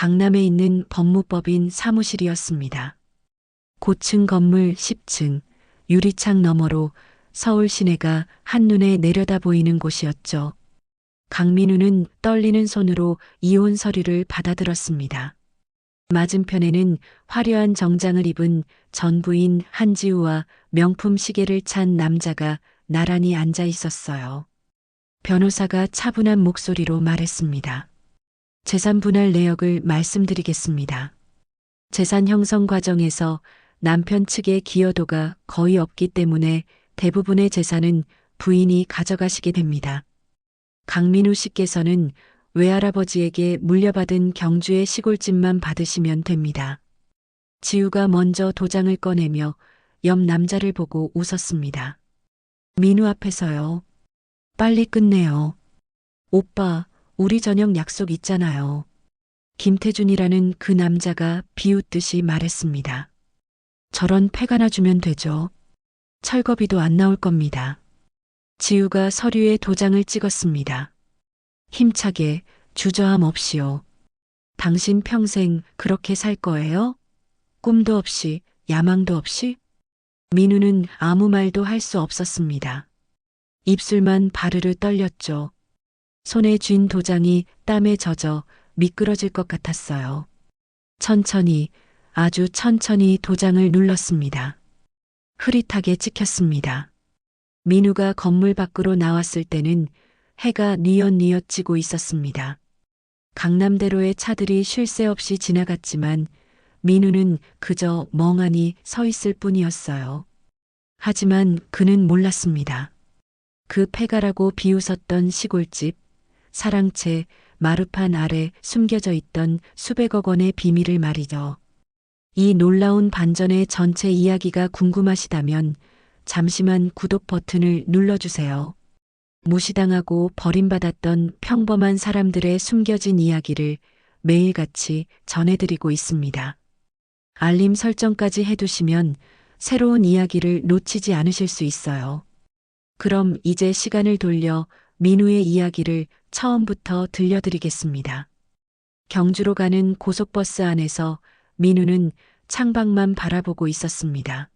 강남에 있는 법무법인 사무실이었습니다. 고층 건물 10층, 유리창 너머로 서울 시내가 한눈에 내려다 보이는 곳이었죠. 강민우는 떨리는 손으로 이혼 서류를 받아들었습니다. 맞은편에는 화려한 정장을 입은 전 부인 한지우와 명품 시계를 찬 남자가 나란히 앉아 있었어요. 변호사가 차분한 목소리로 말했습니다. 재산 분할 내역을 말씀드리겠습니다. 재산 형성 과정에서 남편 측의 기여도가 거의 없기 때문에 대부분의 재산은 부인이 가져가시게 됩니다. 강민우 씨께서는 외할아버지에게 물려받은 경주의 시골집만 받으시면 됩니다. 지우가 먼저 도장을 꺼내며 옆 남자를 보고 웃었습니다. 민우 앞에서요. 빨리 끝내요. 오빠, 우리 저녁 약속 있잖아요. 김태준이라는 그 남자가 비웃듯이 말했습니다. 저런 팩 하나 주면 되죠. 철거비도 안 나올 겁니다. 지우가 서류에 도장을 찍었습니다. 힘차게 주저함 없이요. 당신 평생 그렇게 살 거예요? 꿈도 없이, 야망도 없이? 민우는 아무 말도 할 수 없었습니다. 입술만 바르르 떨렸죠. 손에 쥔 도장이 땀에 젖어 미끄러질 것 같았어요. 천천히, 아주 천천히 도장을 눌렀습니다. 흐릿하게 찍혔습니다. 민우가 건물 밖으로 나왔을 때는 해가 뉘엿뉘엿 지고 있었습니다. 강남대로의 차들이 쉴 새 없이 지나갔지만 민우는 그저 멍하니 서 있을 뿐이었어요. 하지만 그는 몰랐습니다. 그 폐가라고 비웃었던 시골집, 사랑채, 마루판 아래 숨겨져 있던 수백억 원의 비밀을 말이죠. 이 놀라운 반전의 전체 이야기가 궁금하시다면 잠시만 구독 버튼을 눌러주세요. 무시당하고 버림받았던 평범한 사람들의 숨겨진 이야기를 매일같이 전해드리고 있습니다. 알림 설정까지 해두시면 새로운 이야기를 놓치지 않으실 수 있어요. 그럼 이제 시간을 돌려 민우의 이야기를 처음부터 들려드리겠습니다. 경주로 가는 고속버스 안에서 민우는 창밖만 바라보고 있었습니다.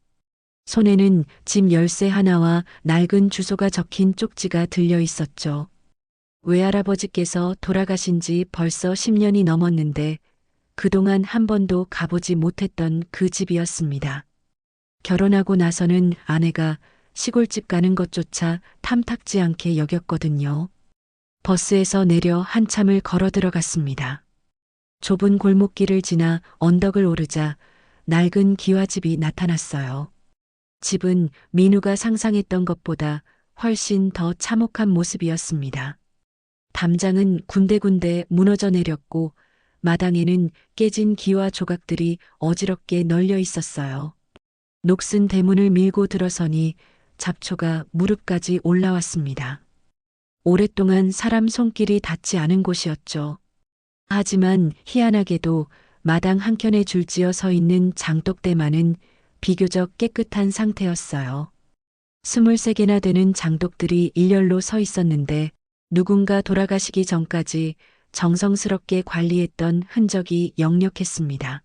손에는 집 열쇠 하나와 낡은 주소가 적힌 쪽지가 들려 있었죠. 외할아버지께서 돌아가신 지 벌써 10년이 넘었는데 그동안 한 번도 가보지 못했던 그 집이었습니다. 결혼하고 나서는 아내가 시골집 가는 것조차 탐탁지 않게 여겼거든요. 버스에서 내려 한참을 걸어 들어갔습니다. 좁은 골목길을 지나 언덕을 오르자 낡은 기와집이 나타났어요. 집은 민우가 상상했던 것보다 훨씬 더 참혹한 모습이었습니다. 담장은 군데군데 무너져 내렸고 마당에는 깨진 기와 조각들이 어지럽게 널려 있었어요. 녹슨 대문을 밀고 들어서니 잡초가 무릎까지 올라왔습니다. 오랫동안 사람 손길이 닿지 않은 곳이었죠. 하지만 희한하게도 마당 한켠에 줄지어 서 있는 장독대만은 비교적 깨끗한 상태였어요. 23개나 되는 장독들이 일렬로 서 있었는데 누군가 돌아가시기 전까지 정성스럽게 관리했던 흔적이 역력했습니다.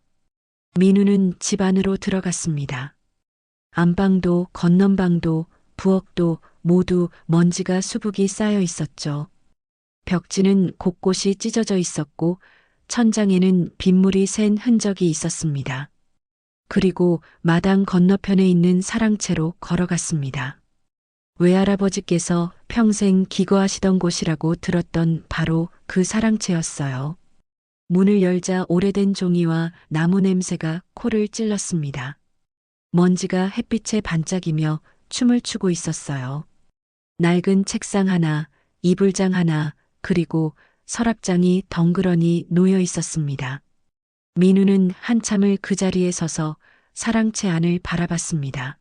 민우는 집 안으로 들어갔습니다. 안방도 건넌방도 부엌도 모두 먼지가 수북이 쌓여 있었죠. 벽지는 곳곳이 찢어져 있었고 천장에는 빗물이 샌 흔적이 있었습니다. 그리고 마당 건너편에 있는 사랑채로 걸어갔습니다. 외할아버지께서 평생 기거하시던 곳이라고 들었던 바로 그 사랑채였어요. 문을 열자 오래된 종이와 나무 냄새가 코를 찔렀습니다. 먼지가 햇빛에 반짝이며 춤을 추고 있었어요. 낡은 책상 하나, 이불장 하나, 그리고 서랍장이 덩그러니 놓여 있었습니다. 민우는 한참을 그 자리에 서서 사랑채 안을 바라봤습니다.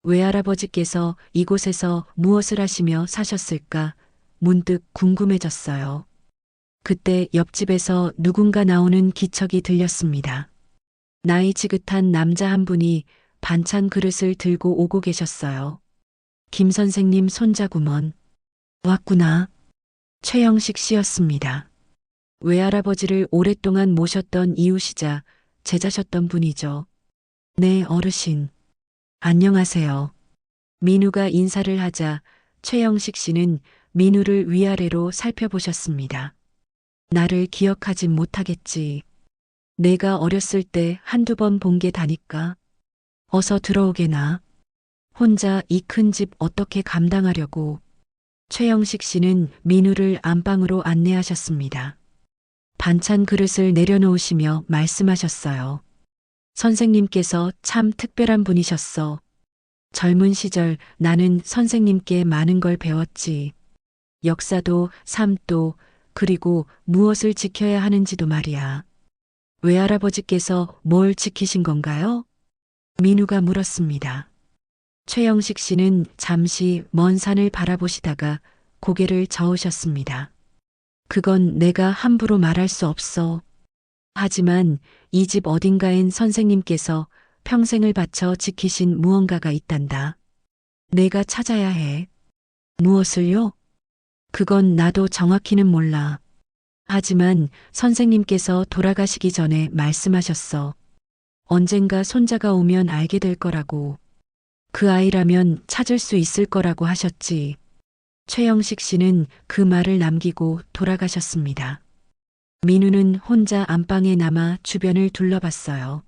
외할아버지께서 이곳에서 무엇을 하시며 사셨을까 문득 궁금해졌어요. 그때 옆집에서 누군가 나오는 기척이 들렸습니다. 나이 지긋한 남자 한 분이 반찬 그릇을 들고 오고 계셨어요. 김 선생님 손자구먼. 왔구나. 최영식 씨였습니다. 외할아버지를 오랫동안 모셨던 이웃이자 제자셨던 분이죠. 네, 어르신. 안녕하세요. 민우가 인사를 하자 최영식 씨는 민우를 위아래로 살펴보셨습니다. 나를 기억하진 못하겠지. 내가 어렸을 때 한두 번 본 게 다니까. 어서 들어오게나. 혼자 이 큰 집 어떻게 감당하려고. 최영식 씨는 민우를 안방으로 안내하셨습니다. 반찬 그릇을 내려놓으시며 말씀하셨어요. 선생님께서 참 특별한 분이셨어. 젊은 시절 나는 선생님께 많은 걸 배웠지. 역사도 삶도 그리고 무엇을 지켜야 하는지도 말이야. 외할아버지께서 뭘 지키신 건가요? 민우가 물었습니다. 최영식 씨는 잠시 먼 산을 바라보시다가 고개를 저으셨습니다. 그건 내가 함부로 말할 수 없어. 하지만 이 집 어딘가엔 선생님께서 평생을 바쳐 지키신 무언가가 있단다. 내가 찾아야 해. 무엇을요? 그건 나도 정확히는 몰라. 하지만 선생님께서 돌아가시기 전에 말씀하셨어. 언젠가 손자가 오면 알게 될 거라고. 그 아이라면 찾을 수 있을 거라고 하셨지. 최영식 씨는 그 말을 남기고 돌아가셨습니다. 민우는 혼자 안방에 남아 주변을 둘러봤어요.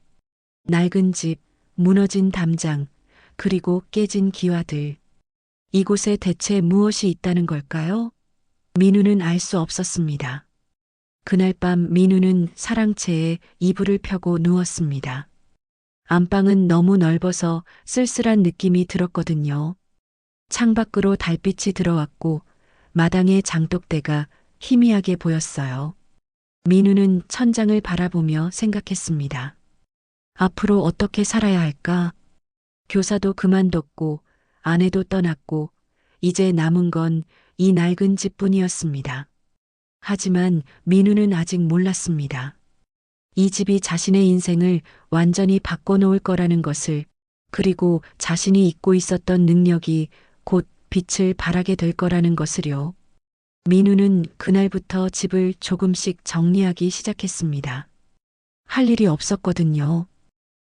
낡은 집, 무너진 담장, 그리고 깨진 기와들. 이곳에 대체 무엇이 있다는 걸까요? 민우는 알 수 없었습니다. 그날 밤 민우는 사랑채에 이불을 펴고 누웠습니다. 안방은 너무 넓어서 쓸쓸한 느낌이 들었거든요. 창밖으로 달빛이 들어왔고 마당의 장독대가 희미하게 보였어요. 민우는 천장을 바라보며 생각했습니다. 앞으로 어떻게 살아야 할까? 교사도 그만뒀고 아내도 떠났고 이제 남은 건 이 낡은 집뿐이었습니다. 하지만 민우는 아직 몰랐습니다. 이 집이 자신의 인생을 완전히 바꿔놓을 거라는 것을, 그리고 자신이 잊고 있었던 능력이 곧 빛을 발하게 될 거라는 것을요. 민우는 그날부터 집을 조금씩 정리하기 시작했습니다. 할 일이 없었거든요.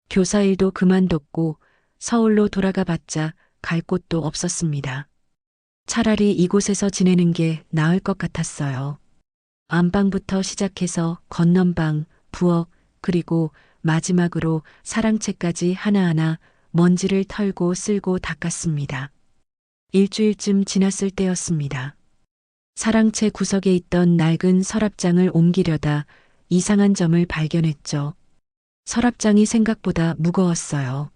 교사 일도 그만뒀고 서울로 돌아가 봤자 갈 곳도 없었습니다. 차라리 이곳에서 지내는 게 나을 것 같았어요. 안방부터 시작해서 건넌방, 부엌, 그리고 마지막으로 사랑채까지 하나하나 먼지를 털고 쓸고 닦았습니다. 일주일쯤 지났을 때였습니다. 사랑채 구석에 있던 낡은 서랍장을 옮기려다 이상한 점을 발견했죠. 서랍장이 생각보다 무거웠어요.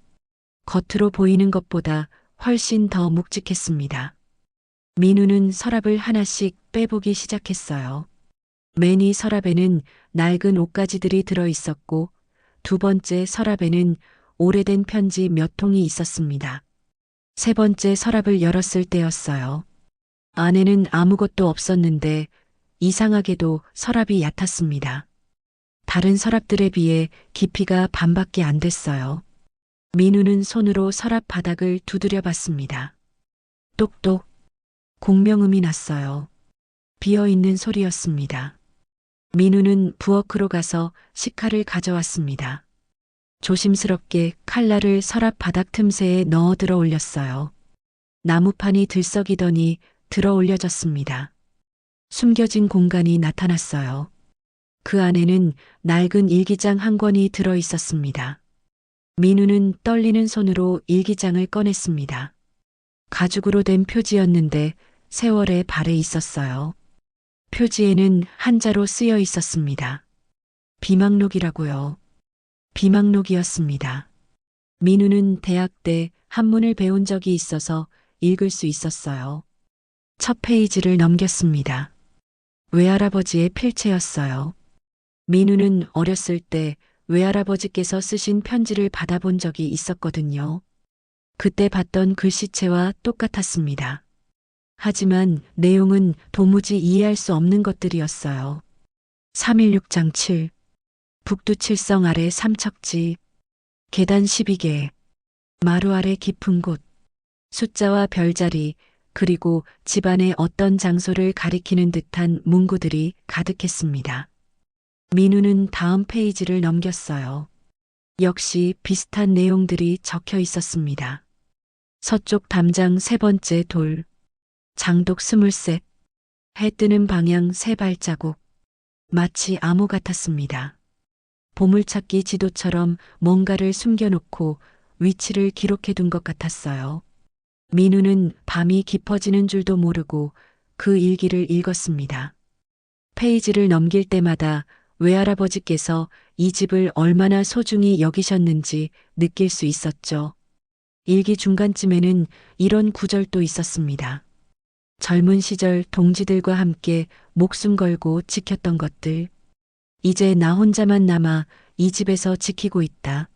겉으로 보이는 것보다 훨씬 더 묵직했습니다. 민우는 서랍을 하나씩 빼보기 시작했어요. 맨 위 서랍에는 낡은 옷가지들이 들어 있었고 두 번째 서랍에는 오래된 편지 몇 통이 있었습니다. 세 번째 서랍을 열었을 때였어요. 안에는 아무것도 없었는데 이상하게도 서랍이 얕았습니다. 다른 서랍들에 비해 깊이가 반밖에 안 됐어요. 민우는 손으로 서랍 바닥을 두드려 봤습니다. 똑똑. 공명음이 났어요. 비어있는 소리였습니다. 민우는 부엌으로 가서 식칼을 가져왔습니다. 조심스럽게 칼날을 서랍 바닥 틈새에 넣어 들어 올렸어요. 나무판이 들썩이더니 들어 올려졌습니다. 숨겨진 공간이 나타났어요. 그 안에는 낡은 일기장 한 권이 들어 있었습니다. 민우는 떨리는 손으로 일기장을 꺼냈습니다. 가죽으로 된 표지였는데 세월의 발에 있었어요. 표지에는 한자로 쓰여 있었습니다. 비망록이라고요. 비망록이었습니다. 민우는 대학 때 한문을 배운 적이 있어서 읽을 수 있었어요. 첫 페이지를 넘겼습니다. 외할아버지의 필체였어요. 민우는 어렸을 때 외할아버지께서 쓰신 편지를 받아본 적이 있었거든요. 그때 봤던 글씨체와 똑같았습니다. 하지만 내용은 도무지 이해할 수 없는 것들이었어요. 316장 7. 북두칠성 아래 삼척지. 계단 12개. 마루 아래 깊은 곳. 숫자와 별자리, 그리고 집안의 어떤 장소를 가리키는 듯한 문구들이 가득했습니다. 민우는 다음 페이지를 넘겼어요. 역시 비슷한 내용들이 적혀 있었습니다. 서쪽 담장 세 번째 돌, 장독 23, 해 뜨는 방향 세 발자국, 마치 암호 같았습니다. 보물찾기 지도처럼 뭔가를 숨겨놓고 위치를 기록해 둔 것 같았어요. 민우는 밤이 깊어지는 줄도 모르고 그 일기를 읽었습니다. 페이지를 넘길 때마다 외할아버지께서 이 집을 얼마나 소중히 여기셨는지 느낄 수 있었죠. 일기 중간쯤에는 이런 구절도 있었습니다. 젊은 시절 동지들과 함께 목숨 걸고 지켰던 것들. 이제 나 혼자만 남아 이 집에서 지키고 있다.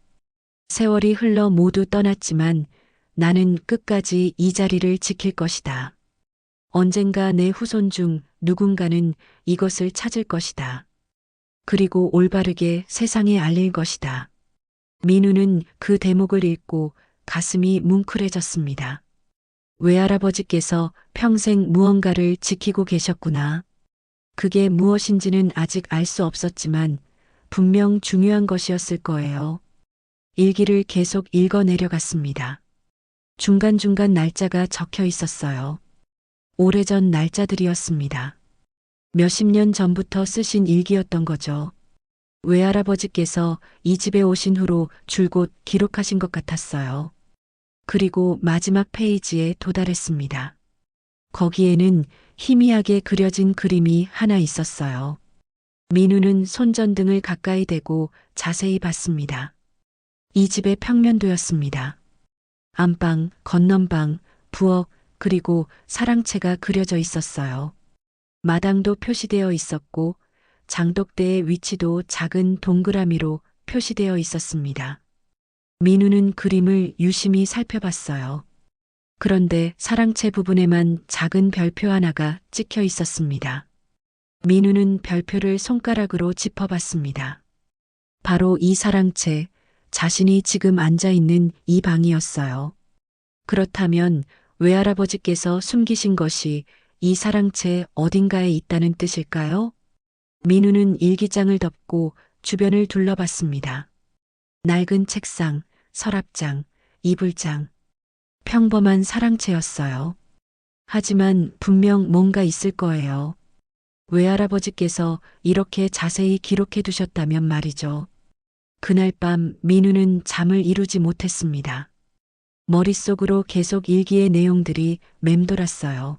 세월이 흘러 모두 떠났지만 나는 끝까지 이 자리를 지킬 것이다. 언젠가 내 후손 중 누군가는 이것을 찾을 것이다. 그리고 올바르게 세상에 알릴 것이다. 민우는 그 대목을 읽고 가슴이 뭉클해졌습니다. 외할아버지께서 평생 무언가를 지키고 계셨구나. 그게 무엇인지는 아직 알 수 없었지만 분명 중요한 것이었을 거예요. 일기를 계속 읽어 내려갔습니다. 중간중간 날짜가 적혀 있었어요. 오래전 날짜들이었습니다. 몇십 년 전부터 쓰신 일기였던 거죠. 외할아버지께서 이 집에 오신 후로 줄곧 기록하신 것 같았어요. 그리고 마지막 페이지에 도달했습니다. 거기에는 희미하게 그려진 그림이 하나 있었어요. 민우는 손전등을 가까이 대고 자세히 봤습니다. 이 집의 평면도였습니다. 안방, 건넌방, 부엌, 그리고 사랑채가 그려져 있었어요. 마당도 표시되어 있었고 장독대의 위치도 작은 동그라미로 표시되어 있었습니다. 민우는 그림을 유심히 살펴봤어요. 그런데 사랑채 부분에만 작은 별표 하나가 찍혀 있었습니다. 민우는 별표를 손가락으로 짚어봤습니다. 바로 이 사랑채, 자신이 지금 앉아 있는 이 방이었어요. 그렇다면 외할아버지께서 숨기신 것이 이 사랑채 어딘가에 있다는 뜻일까요? 민우는 일기장을 덮고 주변을 둘러봤습니다. 낡은 책상, 서랍장, 이불장, 평범한 사랑채였어요. 하지만 분명 뭔가 있을 거예요. 외할아버지께서 이렇게 자세히 기록해 두셨다면 말이죠. 그날 밤 민우는 잠을 이루지 못했습니다. 머릿속으로 계속 일기의 내용들이 맴돌았어요.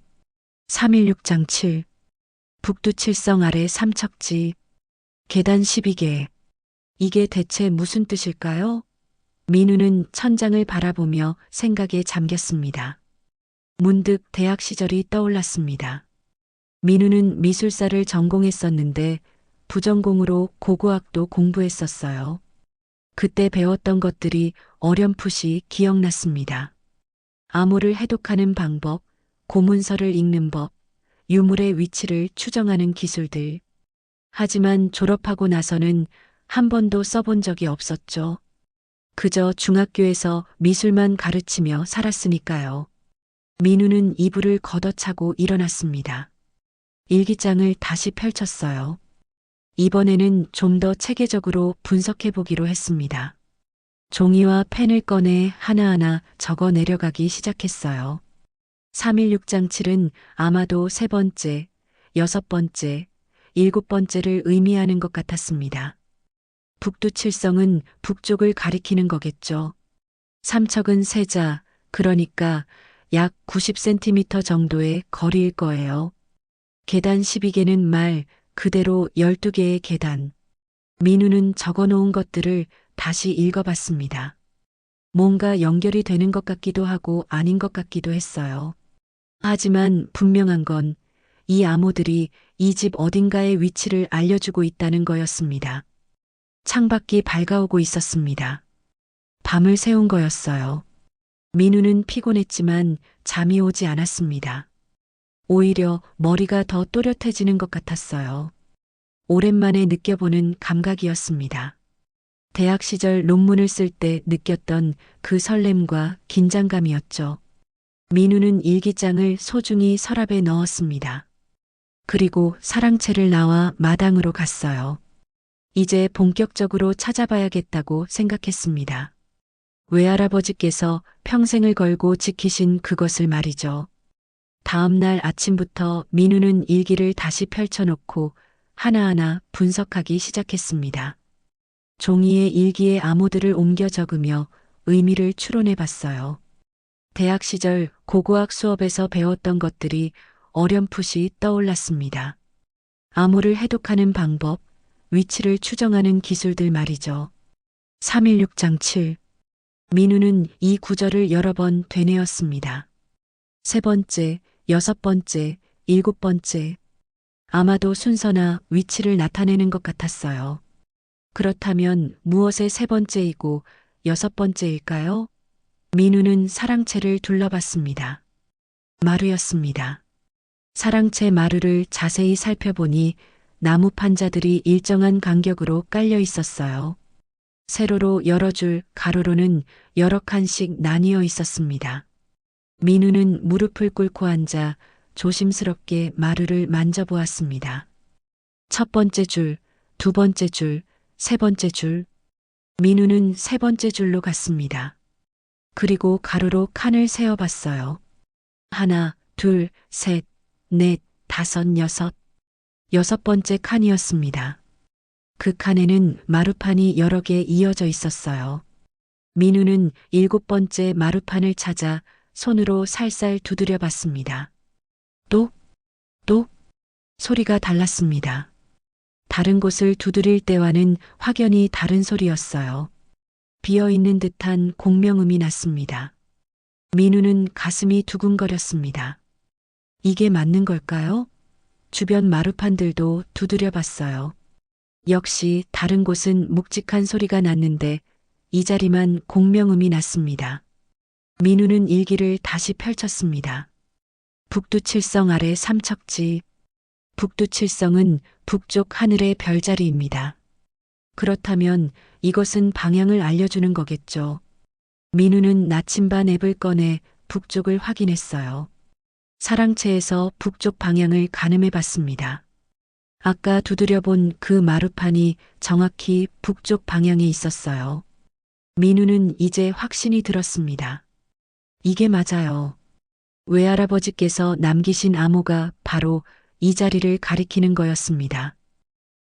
316장 7, 북두칠성 아래 삼척지, 계단 12개. 이게 대체 무슨 뜻일까요? 민우는 천장을 바라보며 생각에 잠겼습니다. 문득 대학 시절이 떠올랐습니다. 민우는 미술사를 전공했었는데 부전공으로 고고학도 공부했었어요. 그때 배웠던 것들이 어렴풋이 기억났습니다. 암호를 해독하는 방법, 고문서를 읽는 법, 유물의 위치를 추정하는 기술들. 하지만 졸업하고 나서는 한 번도 써본 적이 없었죠. 그저 중학교에서 미술만 가르치며 살았으니까요. 민우는 이불을 걷어차고 일어났습니다. 일기장을 다시 펼쳤어요. 이번에는 좀 더 체계적으로 분석해 보기로 했습니다. 종이와 펜을 꺼내 하나하나 적어 내려가기 시작했어요. 316장 7은 아마도 세 번째, 여섯 번째, 일곱 번째를 의미하는 것 같았습니다. 북두칠성은 북쪽을 가리키는 거겠죠. 삼척은 세자, 그러니까 약 90cm 정도의 거리일 거예요. 계단 12개는 말 그대로 12개의 계단. 민우는 적어놓은 것들을 다시 읽어봤습니다. 뭔가 연결이 되는 것 같기도 하고 아닌 것 같기도 했어요. 하지만 분명한 건 이 암호들이 이 집 어딘가의 위치를 알려주고 있다는 거였습니다. 창밖이 밝아오고 있었습니다. 밤을 새운 거였어요. 민우는 피곤했지만 잠이 오지 않았습니다. 오히려 머리가 더 또렷해지는 것 같았어요. 오랜만에 느껴보는 감각이었습니다. 대학 시절 논문을 쓸 때 느꼈던 그 설렘과 긴장감이었죠. 민우는 일기장을 소중히 서랍에 넣었습니다. 그리고 사랑채를 나와 마당으로 갔어요. 이제 본격적으로 찾아봐야겠다고 생각했습니다. 외할아버지께서 평생을 걸고 지키신 그것을 말이죠. 다음 날 아침부터 민우는 일기를 다시 펼쳐놓고 하나하나 분석하기 시작했습니다. 종이에 일기의 암호들을 옮겨 적으며 의미를 추론해 봤어요. 대학 시절 고고학 수업에서 배웠던 것들이 어렴풋이 떠올랐습니다. 암호를 해독하는 방법, 위치를 추정하는 기술들 말이죠. 316장 7. 민우는 이 구절을 여러 번 되뇌었습니다. 세 번째, 여섯 번째, 일곱 번째. 아마도 순서나 위치를 나타내는 것 같았어요. 그렇다면 무엇의 세 번째이고 여섯 번째일까요? 민우는 사랑채를 둘러봤습니다. 마루였습니다. 사랑채 마루를 자세히 살펴보니 나무 판자들이 일정한 간격으로 깔려 있었어요. 세로로 여러 줄, 가로로는 여러 칸씩 나뉘어 있었습니다. 민우는 무릎을 꿇고 앉아 조심스럽게 마루를 만져보았습니다. 첫 번째 줄, 두 번째 줄, 세 번째 줄. 민우는 세 번째 줄로 갔습니다. 그리고 가로로 칸을 세어봤어요. 하나, 둘, 셋, 넷, 다섯, 여섯. 여섯 번째 칸이었습니다. 그 칸에는 마루판이 여러 개 이어져 있었어요. 민우는 일곱 번째 마루판을 찾아 손으로 살살 두드려 봤습니다. 똑, 똑, 소리가 달랐습니다. 다른 곳을 두드릴 때와는 확연히 다른 소리였어요. 비어있는 듯한 공명음이 났습니다. 민우는 가슴이 두근거렸습니다. 이게 맞는 걸까요? 주변 마루판들도 두드려 봤어요. 역시 다른 곳은 묵직한 소리가 났는데 이 자리만 공명음이 났습니다. 민우는 일기를 다시 펼쳤습니다. 북두칠성 아래 삼척지. 북두칠성은 북쪽 하늘의 별자리입니다. 그렇다면 이것은 방향을 알려주는 거겠죠. 민우는 나침반 앱을 꺼내 북쪽을 확인했어요. 사랑채에서 북쪽 방향을 가늠해 봤습니다. 아까 두드려 본 그 마루판이 정확히 북쪽 방향에 있었어요. 민우는 이제 확신이 들었습니다. 이게 맞아요. 외할아버지께서 남기신 암호가 바로 이 자리를 가리키는 거였습니다.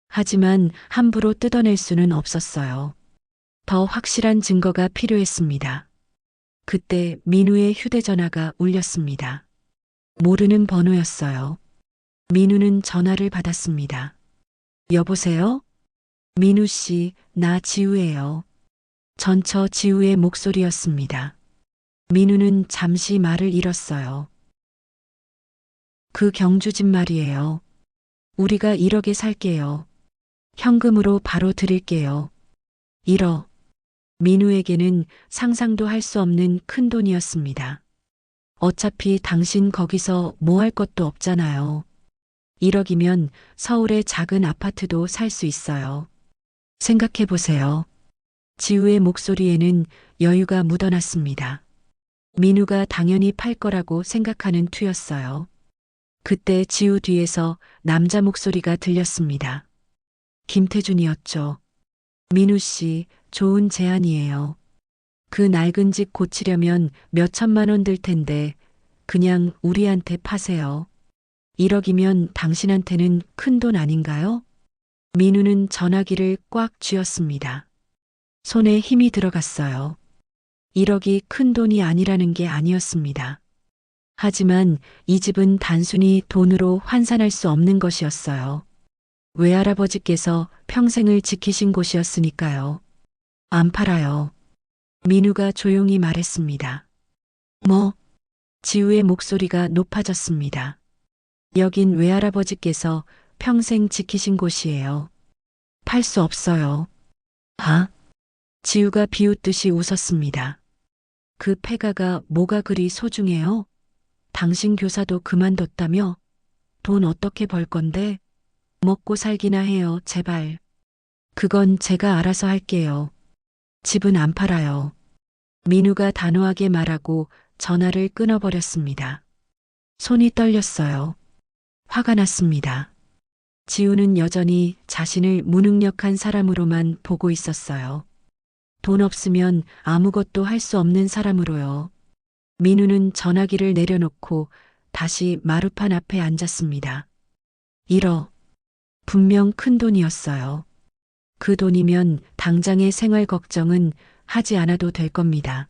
하지만 함부로 뜯어낼 수는 없었어요. 더 확실한 증거가 필요했습니다. 그때 민우의 휴대전화가 울렸습니다. 모르는 번호였어요. 민우는 전화를 받았습니다. 여보세요? 민우 씨, 나 지우예요. 전처 지우의 목소리였습니다. 민우는 잠시 말을 잃었어요. 그 경주집 말이에요. 우리가 1억에 살게요. 현금으로 바로 드릴게요. 1억. 민우에게는 상상도 할 수 없는 큰 돈이었습니다. 어차피 당신 거기서 뭐 할 것도 없잖아요. 1억이면 서울의 작은 아파트도 살 수 있어요. 생각해 보세요. 지우의 목소리에는 여유가 묻어났습니다. 민우가 당연히 팔 거라고 생각하는 투였어요. 그때 지우 뒤에서 남자 목소리가 들렸습니다. 김태준이었죠. 민우 씨, 좋은 제안이에요. 그 낡은 집 고치려면 몇 천만 원 들 텐데 그냥 우리한테 파세요. 1억이면 당신한테는 큰 돈 아닌가요? 민우는 전화기를 꽉 쥐었습니다. 손에 힘이 들어갔어요. 1억이 큰 돈이 아니라는 게 아니었습니다. 하지만 이 집은 단순히 돈으로 환산할 수 없는 것이었어요. 외할아버지께서 평생을 지키신 곳이었으니까요. 안 팔아요. 민우가 조용히 말했습니다. 뭐? 지우의 목소리가 높아졌습니다. 여긴 외할아버지께서 평생 지키신 곳이에요. 팔 수 없어요. 아? 지우가 비웃듯이 웃었습니다. 그 폐가가 뭐가 그리 소중해요? 당신 교사도 그만뒀다며? 돈 어떻게 벌 건데? 먹고 살기나 해요, 제발. 그건 제가 알아서 할게요. 집은 안 팔아요. 민우가 단호하게 말하고 전화를 끊어버렸습니다. 손이 떨렸어요. 화가 났습니다. 지우는 여전히 자신을 무능력한 사람으로만 보고 있었어요. 돈 없으면 아무것도 할 수 없는 사람으로요. 민우는 전화기를 내려놓고 다시 마루판 앞에 앉았습니다. 1억. 분명 큰 돈이었어요. 그 돈이면 당장의 생활 걱정은 하지 않아도 될 겁니다.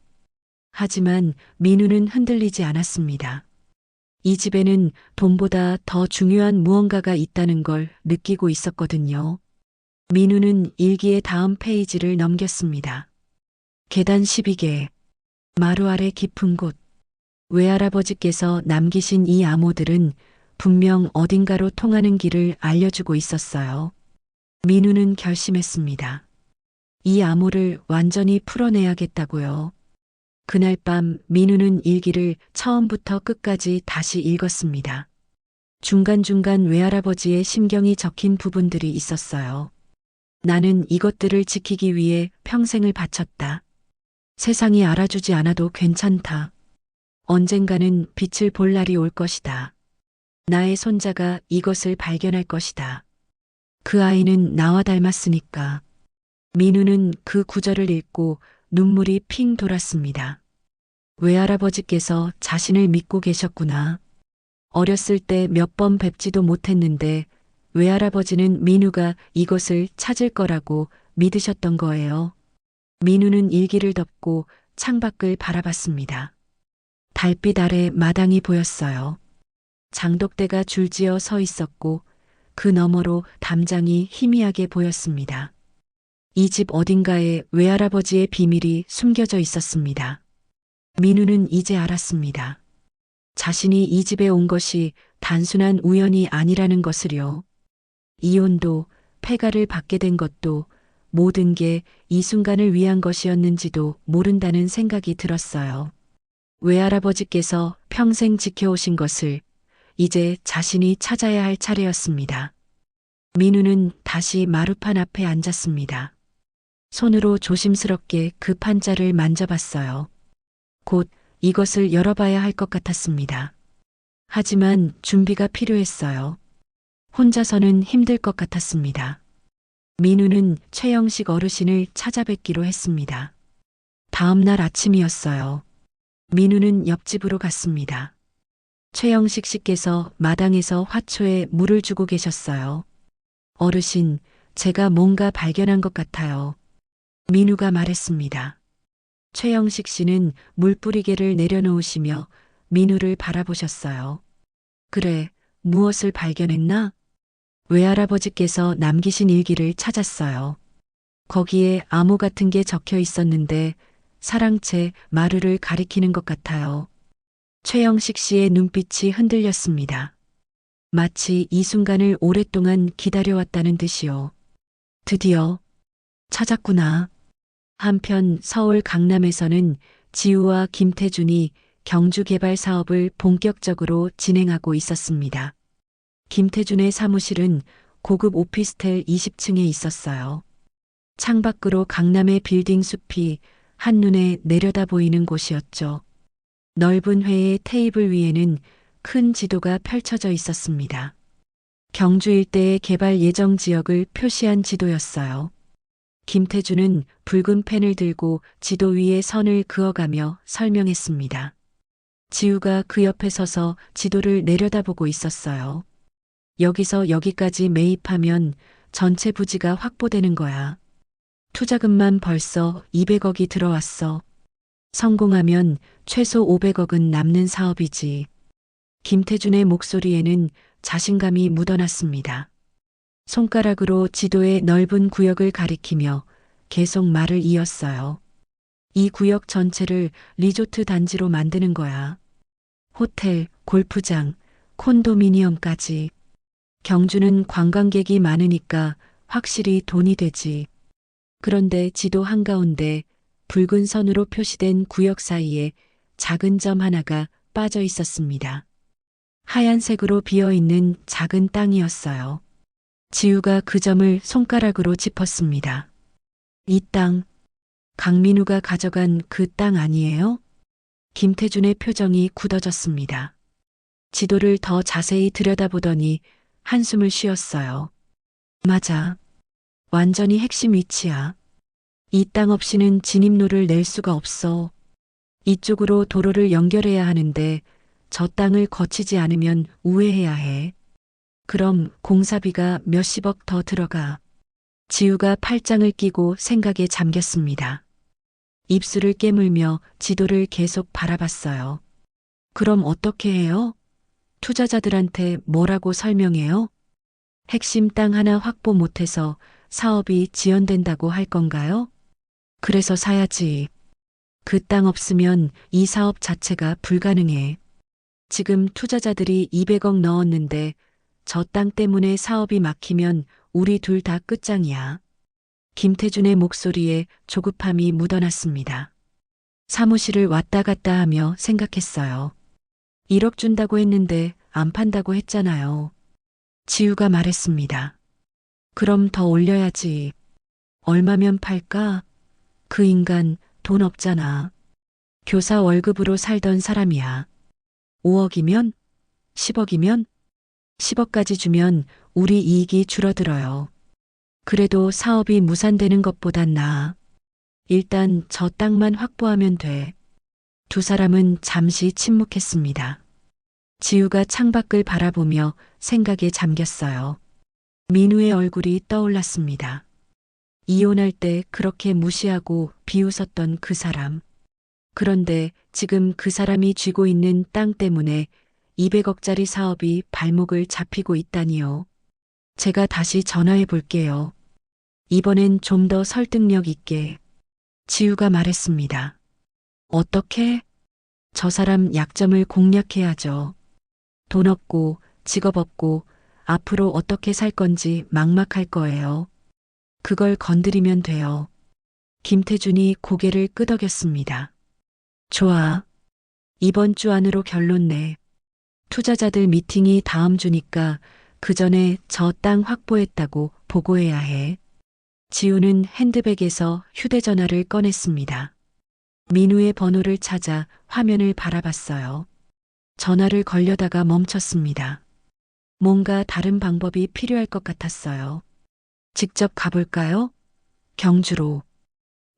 하지만 민우는 흔들리지 않았습니다. 이 집에는 돈보다 더 중요한 무언가가 있다는 걸 느끼고 있었거든요. 민우는 일기의 다음 페이지를 넘겼습니다. 계단 12개, 마루 아래 깊은 곳. 외할아버지께서 남기신 이 암호들은 분명 어딘가로 통하는 길을 알려주고 있었어요. 민우는 결심했습니다. 이 암호를 완전히 풀어내야겠다고요. 그날 밤 민우는 일기를 처음부터 끝까지 다시 읽었습니다. 중간중간 외할아버지의 심경이 적힌 부분들이 있었어요. 나는 이것들을 지키기 위해 평생을 바쳤다. 세상이 알아주지 않아도 괜찮다. 언젠가는 빛을 볼 날이 올 것이다. 나의 손자가 이것을 발견할 것이다. 그 아이는 나와 닮았으니까. 민우는 그 구절을 읽고 눈물이 핑 돌았습니다. 외할아버지께서 자신을 믿고 계셨구나. 어렸을 때 몇 번 뵙지도 못했는데 외할아버지는 민우가 이것을 찾을 거라고 믿으셨던 거예요. 민우는 일기를 덮고 창밖을 바라봤습니다. 달빛 아래 마당이 보였어요. 장독대가 줄지어 서 있었고 그 너머로 담장이 희미하게 보였습니다. 이 집 어딘가에 외할아버지의 비밀이 숨겨져 있었습니다. 민우는 이제 알았습니다. 자신이 이 집에 온 것이 단순한 우연이 아니라는 것을요. 이혼도 폐가를 받게 된 것도 모든 게 이 순간을 위한 것이었는지도 모른다는 생각이 들었어요. 외할아버지께서 평생 지켜오신 것을 이제 자신이 찾아야 할 차례였습니다. 민우는 다시 마루판 앞에 앉았습니다. 손으로 조심스럽게 그 판자를 만져봤어요. 곧 이것을 열어봐야 할 것 같았습니다. 하지만 준비가 필요했어요. 혼자서는 힘들 것 같았습니다. 민우는 최영식 어르신을 찾아뵙기로 했습니다. 다음 날 아침이었어요. 민우는 옆집으로 갔습니다. 최영식 씨께서 마당에서 화초에 물을 주고 계셨어요. 어르신, 제가 뭔가 발견한 것 같아요. 민우가 말했습니다. 최영식 씨는 물뿌리개를 내려놓으시며 민우를 바라보셨어요. 그래, 무엇을 발견했나? 외할아버지께서 남기신 일기를 찾았어요. 거기에 암호 같은 게 적혀 있었는데 사랑채 마루를 가리키는 것 같아요. 최영식 씨의 눈빛이 흔들렸습니다. 마치 이 순간을 오랫동안 기다려왔다는 듯이요. 드디어 찾았구나. 한편 서울 강남에서는 지우와 김태준이 경주 개발 사업을 본격적으로 진행하고 있었습니다. 김태준의 사무실은 고급 오피스텔 20층에 있었어요. 창밖으로 강남의 빌딩 숲이 한눈에 내려다 보이는 곳이었죠. 넓은 회의 테이블 위에는 큰 지도가 펼쳐져 있었습니다. 경주 일대의 개발 예정 지역을 표시한 지도였어요. 김태준은 붉은 펜을 들고 지도 위에 선을 그어가며 설명했습니다. 지우가 그 옆에 서서 지도를 내려다보고 있었어요. 여기서 여기까지 매입하면 전체 부지가 확보되는 거야. 투자금만 벌써 200억이 들어왔어. 성공하면 최소 500억은 남는 사업이지. 김태준의 목소리에는 자신감이 묻어났습니다. 손가락으로 지도의 넓은 구역을 가리키며 계속 말을 이었어요. 이 구역 전체를 리조트 단지로 만드는 거야. 호텔, 골프장, 콘도미니엄까지. 경주는 관광객이 많으니까 확실히 돈이 되지. 그런데 지도 한가운데 붉은 선으로 표시된 구역 사이에 작은 점 하나가 빠져 있었습니다. 하얀색으로 비어있는 작은 땅이었어요. 지우가 그 점을 손가락으로 짚었습니다. 이 땅, 강민우가 가져간 그 땅 아니에요? 김태준의 표정이 굳어졌습니다. 지도를 더 자세히 들여다보더니 한숨을 쉬었어요. 맞아. 완전히 핵심 위치야. 이 땅 없이는 진입로를 낼 수가 없어. 이쪽으로 도로를 연결해야 하는데 저 땅을 거치지 않으면 우회해야 해. 그럼 공사비가 몇십억 더 들어가. 지우가 팔짱을 끼고 생각에 잠겼습니다. 입술을 깨물며 지도를 계속 바라봤어요. 그럼 어떻게 해요? 투자자들한테 뭐라고 설명해요? 핵심 땅 하나 확보 못해서 사업이 지연된다고 할 건가요? 그래서 사야지. 그 땅 없으면 이 사업 자체가 불가능해. 지금 투자자들이 200억 넣었는데 저 땅 때문에 사업이 막히면 우리 둘 다 끝장이야. 김태준의 목소리에 조급함이 묻어났습니다. 사무실을 왔다 갔다 하며 생각했어요. 1억 준다고 했는데 안 판다고 했잖아요. 지우가 말했습니다. 그럼 더 올려야지. 얼마면 팔까? 그 인간 돈 없잖아. 교사 월급으로 살던 사람이야. 5억이면? 10억이면? 10억까지 주면 우리 이익이 줄어들어요. 그래도 사업이 무산되는 것보단 나아. 일단 저 땅만 확보하면 돼. 두 사람은 잠시 침묵했습니다. 지우가 창밖을 바라보며 생각에 잠겼어요. 민우의 얼굴이 떠올랐습니다. 이혼할 때 그렇게 무시하고 비웃었던 그 사람. 그런데 지금 그 사람이 쥐고 있는 땅 때문에 200억짜리 사업이 발목을 잡히고 있다니요. 제가 다시 전화해 볼게요. 이번엔 좀 더 설득력 있게. 지우가 말했습니다. 어떻게? 저 사람 약점을 공략해야죠. 돈 없고 직업 없고 앞으로 어떻게 살 건지 막막할 거예요. 그걸 건드리면 돼요. 김태준이 고개를 끄덕였습니다. 좋아. 이번 주 안으로 결론 내. 투자자들 미팅이 다음 주니까 그 전에 저 땅 확보했다고 보고해야 해. 지우는 핸드백에서 휴대전화를 꺼냈습니다. 민우의 번호를 찾아 화면을 바라봤어요. 전화를 걸려다가 멈췄습니다. 뭔가 다른 방법이 필요할 것 같았어요. 직접 가볼까요? 경주로.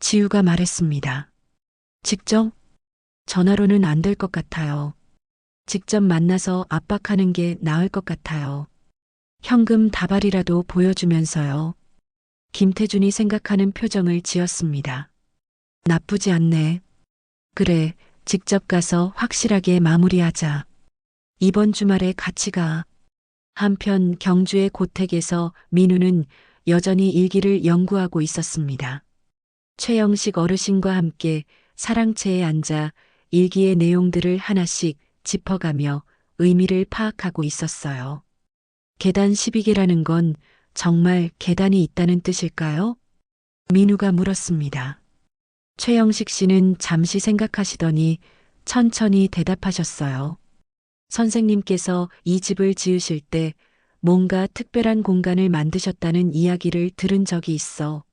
지우가 말했습니다. 직접? 전화로는 안 될 것 같아요. 직접 만나서 압박하는 게 나을 것 같아요. 현금 다발이라도 보여주면서요. 김태준이 생각하는 표정을 지었습니다. 나쁘지 않네. 그래, 직접 가서 확실하게 마무리하자. 이번 주말에 같이 가. 한편 경주의 고택에서 민우는 여전히 일기를 연구하고 있었습니다. 최영식 어르신과 함께 사랑채에 앉아 일기의 내용들을 하나씩 짚어가며 의미를 파악하고 있었어요. 계단 12개라는 건 정말 계단이 있다는 뜻일까요? 민우가 물었습니다. 최영식 씨는 잠시 생각하시더니 천천히 대답하셨어요. 선생님께서 이 집을 지으실 때 뭔가 특별한 공간을 만드셨다는 이야기를 들은 적이 있어.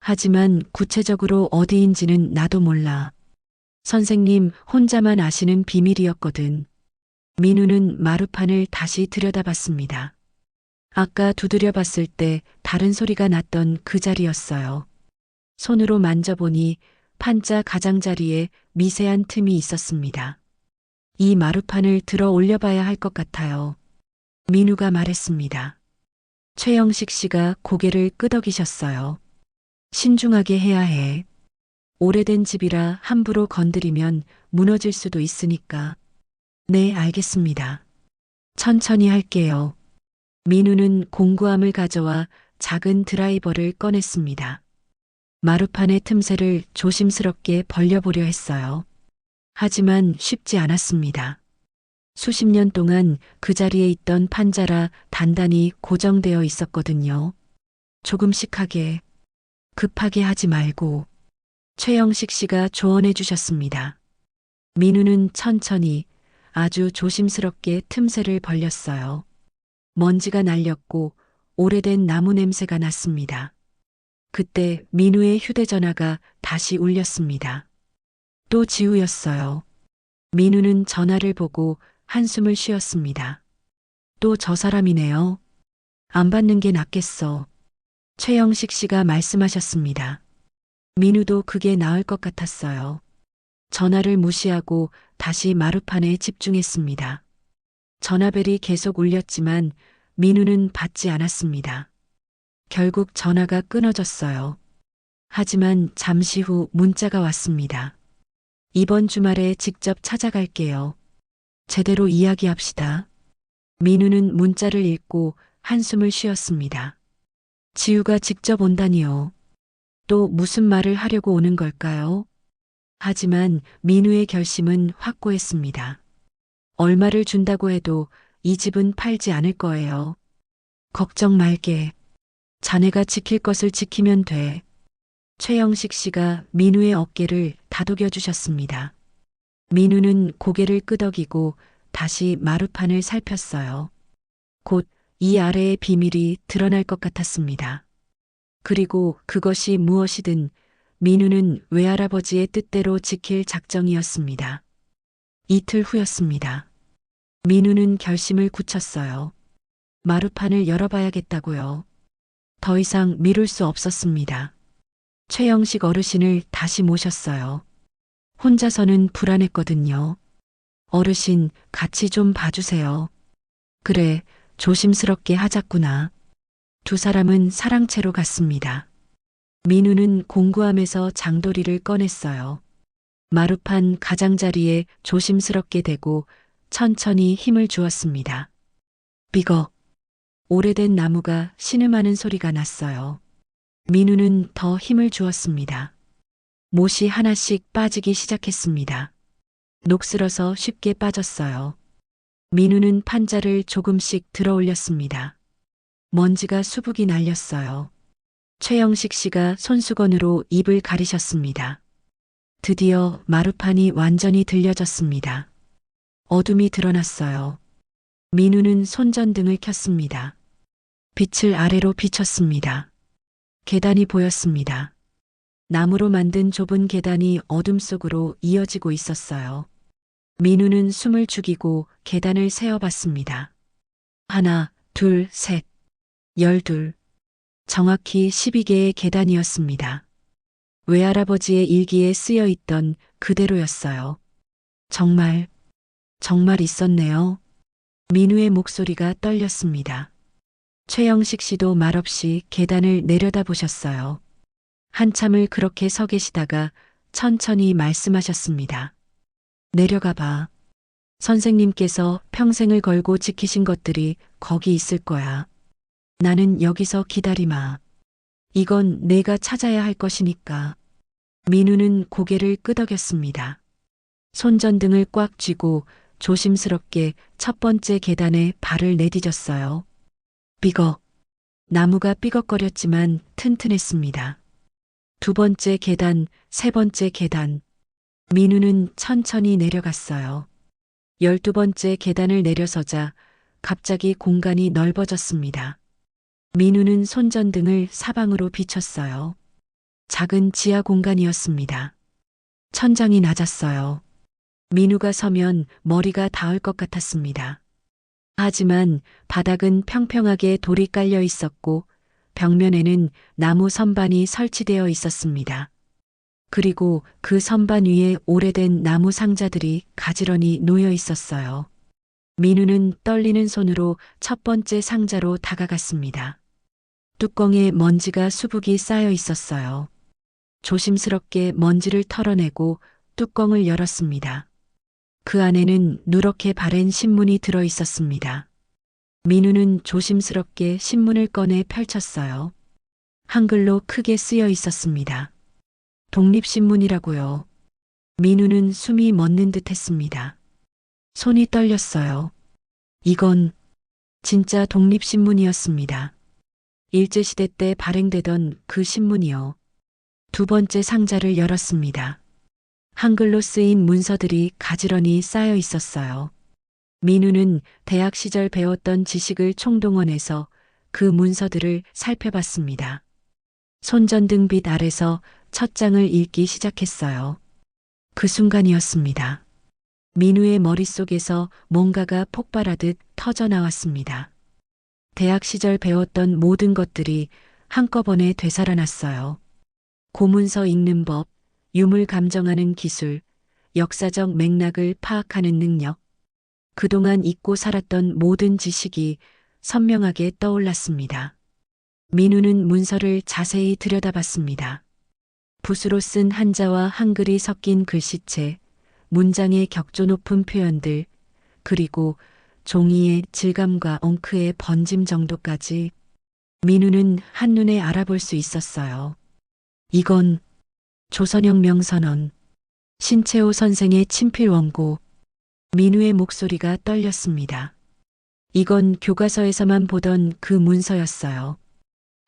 하지만 구체적으로 어디인지는 나도 몰라. 선생님 혼자만 아시는 비밀이었거든. 민우는 마루판을 다시 들여다봤습니다. 아까 두드려 봤을 때 다른 소리가 났던 그 자리였어요. 손으로 만져보니 판자 가장자리에 미세한 틈이 있었습니다. 이 마루판을 들어 올려봐야 할 것 같아요. 민우가 말했습니다. 최영식 씨가 고개를 끄덕이셨어요. 신중하게 해야 해. 오래된 집이라 함부로 건드리면 무너질 수도 있으니까. 네, 알겠습니다. 천천히 할게요. 민우는 공구함을 가져와 작은 드라이버를 꺼냈습니다. 마루판의 틈새를 조심스럽게 벌려보려 했어요. 하지만 쉽지 않았습니다. 수십 년 동안 그 자리에 있던 판자라 단단히 고정되어 있었거든요. 조금씩 하게, 급하게 하지 말고. 최영식 씨가 조언해 주셨습니다. 민우는 천천히 아주 조심스럽게 틈새를 벌렸어요. 먼지가 날렸고 오래된 나무 냄새가 났습니다. 그때 민우의 휴대전화가 다시 울렸습니다. 또 지우였어요. 민우는 전화를 보고 한숨을 쉬었습니다. 또 저 사람이네요. 안 받는 게 낫겠어. 최영식 씨가 말씀하셨습니다. 민우도 그게 나을 것 같았어요. 전화를 무시하고 다시 마루판에 집중했습니다. 전화벨이 계속 울렸지만 민우는 받지 않았습니다. 결국 전화가 끊어졌어요. 하지만 잠시 후 문자가 왔습니다. 이번 주말에 직접 찾아갈게요. 제대로 이야기합시다. 민우는 문자를 읽고 한숨을 쉬었습니다. 지우가 직접 온다니요. 또 무슨 말을 하려고 오는 걸까요? 하지만 민우의 결심은 확고했습니다. 얼마를 준다고 해도 이 집은 팔지 않을 거예요. 걱정 말게. 자네가 지킬 것을 지키면 돼. 최영식 씨가 민우의 어깨를 다독여 주셨습니다. 민우는 고개를 끄덕이고 다시 마루판을 살폈어요. 곧 이 아래의 비밀이 드러날 것 같았습니다. 그리고 그것이 무엇이든 민우는 외할아버지의 뜻대로 지킬 작정이었습니다. 이틀 후였습니다. 민우는 결심을 굳혔어요. 마루판을 열어봐야겠다고요. 더 이상 미룰 수 없었습니다. 최영식 어르신을 다시 모셨어요. 혼자서는 불안했거든요. 어르신, 같이 좀 봐주세요. 그래, 조심스럽게 하자꾸나. 두 사람은 사랑채로 갔습니다. 민우는 공구함에서 장도리를 꺼냈어요. 마루판 가장자리에 조심스럽게 대고 천천히 힘을 주었습니다. 삐걱. 오래된 나무가 신음하는 소리가 났어요. 민우는 더 힘을 주었습니다. 못이 하나씩 빠지기 시작했습니다. 녹슬어서 쉽게 빠졌어요. 민우는 판자를 조금씩 들어 올렸습니다. 먼지가 수북이 날렸어요. 최영식 씨가 손수건으로 입을 가리셨습니다. 드디어 마루판이 완전히 들려졌습니다. 어둠이 드러났어요. 민우는 손전등을 켰습니다. 빛을 아래로 비췄습니다. 계단이 보였습니다. 나무로 만든 좁은 계단이 어둠 속으로 이어지고 있었어요. 민우는 숨을 죽이고 계단을 세어봤습니다. 하나, 둘, 셋, 12. 정확히 12개의 계단이었습니다. 외할아버지의 일기에 쓰여 있던 그대로였어요. 정말 있었네요. 민우의 목소리가 떨렸습니다. 최영식 씨도 말없이 계단을 내려다보셨어요. 한참을 그렇게 서 계시다가 천천히 말씀하셨습니다. 내려가 봐. 선생님께서 평생을 걸고 지키신 것들이 거기 있을 거야. 나는 여기서 기다리마. 이건 내가 찾아야 할 것이니까. 민우는 고개를 끄덕였습니다. 손전등을 꽉 쥐고 조심스럽게 첫 번째 계단에 발을 내디뎠어요. 삐걱. 나무가 삐걱거렸지만 튼튼했습니다. 두 번째 계단, 세 번째 계단. 민우는 천천히 내려갔어요. 12번째 계단을 내려서자 갑자기 공간이 넓어졌습니다. 민우는 손전등을 사방으로 비췄어요. 작은 지하 공간이었습니다. 천장이 낮았어요. 민우가 서면 머리가 닿을 것 같았습니다. 하지만 바닥은 평평하게 돌이 깔려 있었고 벽면에는 나무 선반이 설치되어 있었습니다. 그리고 그 선반 위에 오래된 나무 상자들이 가지런히 놓여 있었어요. 민우는 떨리는 손으로 첫 번째 상자로 다가갔습니다. 뚜껑에 먼지가 수북이 쌓여 있었어요. 조심스럽게 먼지를 털어내고 뚜껑을 열었습니다. 그 안에는 누렇게 바랜 신문이 들어 있었습니다. 민우는 조심스럽게 신문을 꺼내 펼쳤어요. 한글로 크게 쓰여 있었습니다. 독립신문이라고요. 민우는 숨이 멎는 듯 했습니다. 손이 떨렸어요. 이건 진짜 독립신문이었습니다. 일제시대 때 발행되던 그 신문이요. 두 번째 상자를 열었습니다. 한글로 쓰인 문서들이 가지런히 쌓여 있었어요. 민우는 대학 시절 배웠던 지식을 총동원해서 그 문서들을 살펴봤습니다. 손전등 빛 아래서 첫 장을 읽기 시작했어요. 그 순간이었습니다. 민우의 머릿속에서 뭔가가 폭발하듯 터져 나왔습니다. 대학 시절 배웠던 모든 것들이 한꺼번에 되살아났어요. 고문서 읽는 법, 유물 감정하는 기술, 역사적 맥락을 파악하는 능력, 그동안 잊고 살았던 모든 지식이 선명하게 떠올랐습니다. 민우는 문서를 자세히 들여다봤습니다. 붓으로 쓴 한자와 한글이 섞인 글씨체, 문장의 격조 높은 표현들, 그리고 종이의 질감과 엉크의 번짐 정도까지 민우는 한눈에 알아볼 수 있었어요. 이건 조선혁 명선언, 신채호 선생의 친필 원고. 민우의 목소리가 떨렸습니다. 이건 교과서에서만 보던 그 문서였어요.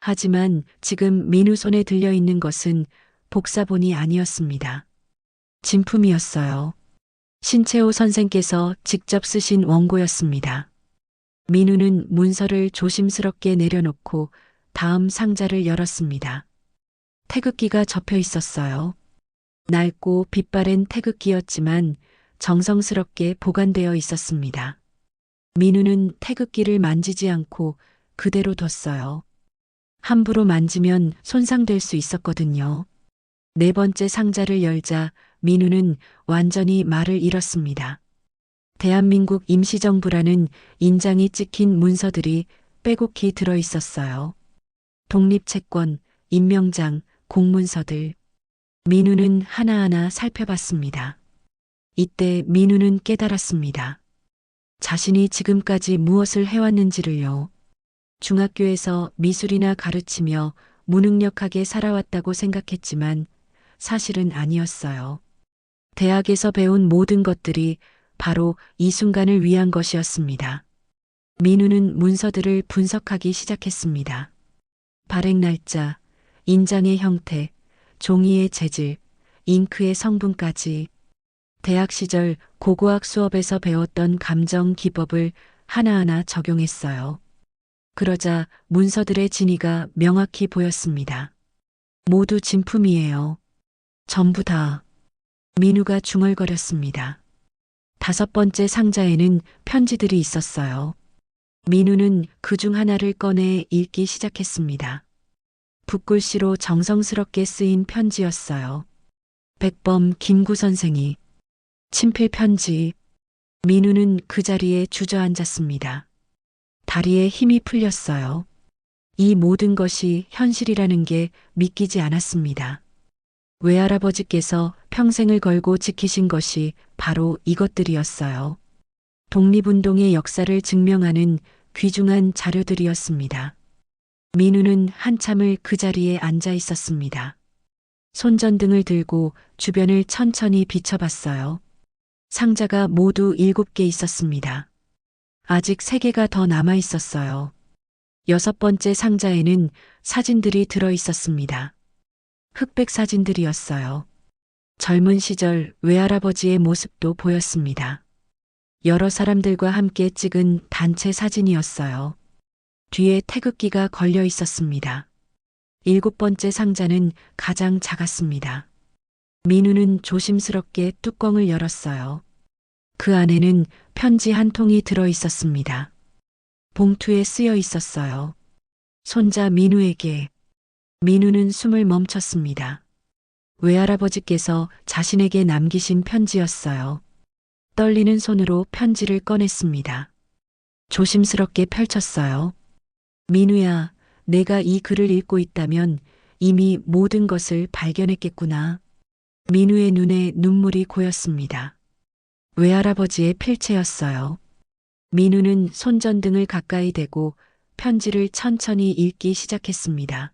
하지만 지금 민우 손에 들려 있는 것은 복사본이 아니었습니다. 진품이었어요. 신채호 선생께서 직접 쓰신 원고였습니다. 민우는 문서를 조심스럽게 내려놓고 다음 상자를 열었습니다. 태극기가 접혀 있었어요. 낡고 빛바랜 태극기였지만 정성스럽게 보관되어 있었습니다. 민우는 태극기를 만지지 않고 그대로 뒀어요. 함부로 만지면 손상될 수 있었거든요. 네 번째 상자를 열자 민우는 완전히 말을 잃었습니다. 대한민국 임시정부라는 인장이 찍힌 문서들이 빼곡히 들어 있었어요. 독립채권, 임명장, 공문서들. 민우는 하나하나 살펴봤습니다. 이때 민우는 깨달았습니다. 자신이 지금까지 무엇을 해왔는지를요. 중학교에서 미술이나 가르치며 무능력하게 살아왔다고 생각했지만 사실은 아니었어요. 대학에서 배운 모든 것들이 바로 이 순간을 위한 것이었습니다. 민우는 문서들을 분석하기 시작했습니다. 발행 날짜, 인장의 형태, 종이의 재질, 잉크의 성분까지 대학 시절 고고학 수업에서 배웠던 감정 기법을 하나하나 적용했어요. 그러자 문서들의 진위가 명확히 보였습니다. 모두 진품이에요. 전부 다. 민우가 중얼거렸습니다. 다섯 번째 상자에는 편지들이 있었어요. 민우는 그중 하나를 꺼내 읽기 시작했습니다. 붓글씨로 정성스럽게 쓰인 편지였어요. 백범 김구 선생이. 친필 편지. 민우는 그 자리에 주저앉았습니다. 다리에 힘이 풀렸어요. 이 모든 것이 현실이라는 게 믿기지 않았습니다. 외할아버지께서 평생을 걸고 지키신 것이 바로 이것들이었어요. 독립운동의 역사를 증명하는 귀중한 자료들이었습니다. 민우는 한참을 그 자리에 앉아 있었습니다. 손전등을 들고 주변을 천천히 비춰봤어요. 상자가 모두 7개 있었습니다. 아직 3개가 더 남아 있었어요. 여섯 번째 상자에는 사진들이 들어 있었습니다. 흑백 사진들이었어요. 젊은 시절 외할아버지의 모습도 보였습니다. 여러 사람들과 함께 찍은 단체 사진이었어요. 뒤에 태극기가 걸려 있었습니다. 7번째 상자는 가장 작았습니다. 민우는 조심스럽게 뚜껑을 열었어요. 그 안에는 편지 한 통이 들어 있었습니다. 봉투에 쓰여 있었어요. 손자 민우에게. 민우는 숨을 멈췄습니다. 외할아버지께서 자신에게 남기신 편지였어요. 떨리는 손으로 편지를 꺼냈습니다. 조심스럽게 펼쳤어요. 민우야, 내가 이 글을 읽고 있다면 이미 모든 것을 발견했겠구나. 민우의 눈에 눈물이 고였습니다. 외할아버지의 필체였어요. 민우는 손전등을 가까이 대고 편지를 천천히 읽기 시작했습니다.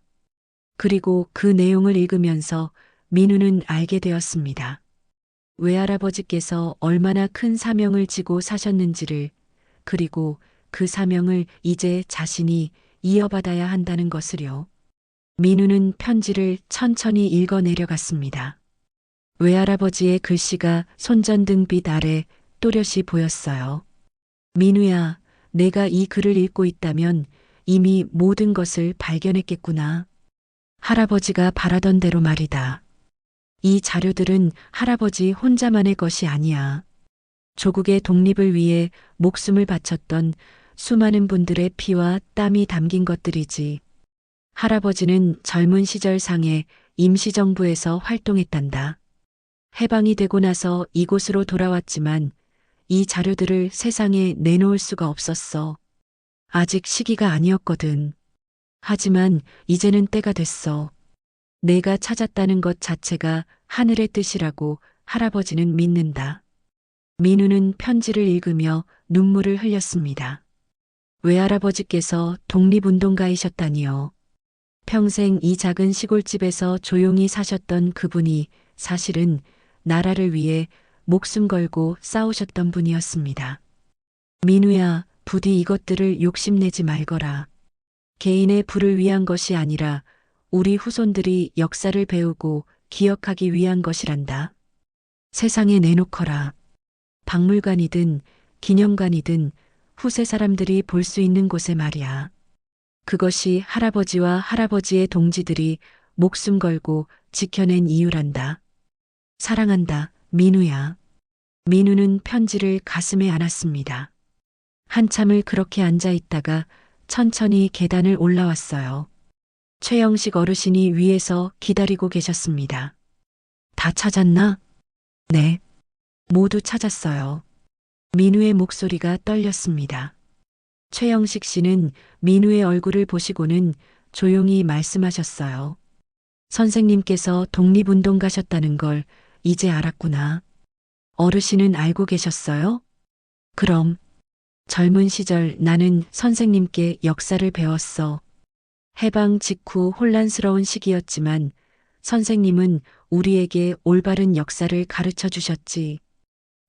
그리고 그 내용을 읽으면서 민우는 알게 되었습니다. 외할아버지께서 얼마나 큰 사명을 지고 사셨는지를, 그리고 그 사명을 이제 자신이 이어받아야 한다는 것을요. 민우는 편지를 천천히 읽어 내려갔습니다. 외할아버지의 글씨가 손전등빛 아래 또렷이 보였어요. 민우야, 내가 이 글을 읽고 있다면 이미 모든 것을 발견했겠구나. 할아버지가 바라던 대로 말이다. 이 자료들은 할아버지 혼자만의 것이 아니야. 조국의 독립을 위해 목숨을 바쳤던 수많은 분들의 피와 땀이 담긴 것들이지. 할아버지는 젊은 시절 상해 임시정부에서 활동했단다. 해방이 되고 나서 이곳으로 돌아왔지만 이 자료들을 세상에 내놓을 수가 없었어. 아직 시기가 아니었거든. 하지만 이제는 때가 됐어. 내가 찾았다는 것 자체가 하늘의 뜻이라고 할아버지는 믿는다. 민우는 편지를 읽으며 눈물을 흘렸습니다. 외할아버지께서 독립운동가이셨다니요. 평생 이 작은 시골집에서 조용히 사셨던 그분이 사실은 나라를 위해 목숨 걸고 싸우셨던 분이었습니다. 민우야, 부디 이것들을 욕심내지 말거라. 개인의 부를 위한 것이 아니라 우리 후손들이 역사를 배우고 기억하기 위한 것이란다. 세상에 내놓거라. 박물관이든 기념관이든 후세 사람들이 볼 수 있는 곳에 말이야. 그것이 할아버지와 할아버지의 동지들이 목숨 걸고 지켜낸 이유란다. 사랑한다, 민우야. 민우는 편지를 가슴에 안았습니다. 한참을 그렇게 앉아 있다가 천천히 계단을 올라왔어요. 최영식 어르신이 위에서 기다리고 계셨습니다. 다 찾았나? 네. 모두 찾았어요. 민우의 목소리가 떨렸습니다. 최영식 씨는 민우의 얼굴을 보시고는 조용히 말씀하셨어요. 선생님께서 독립운동 가셨다는 걸 이제 알았구나. 어르신은 알고 계셨어요? 그럼 젊은 시절 나는 선생님께 역사를 배웠어. 해방 직후 혼란스러운 시기였지만 선생님은 우리에게 올바른 역사를 가르쳐 주셨지.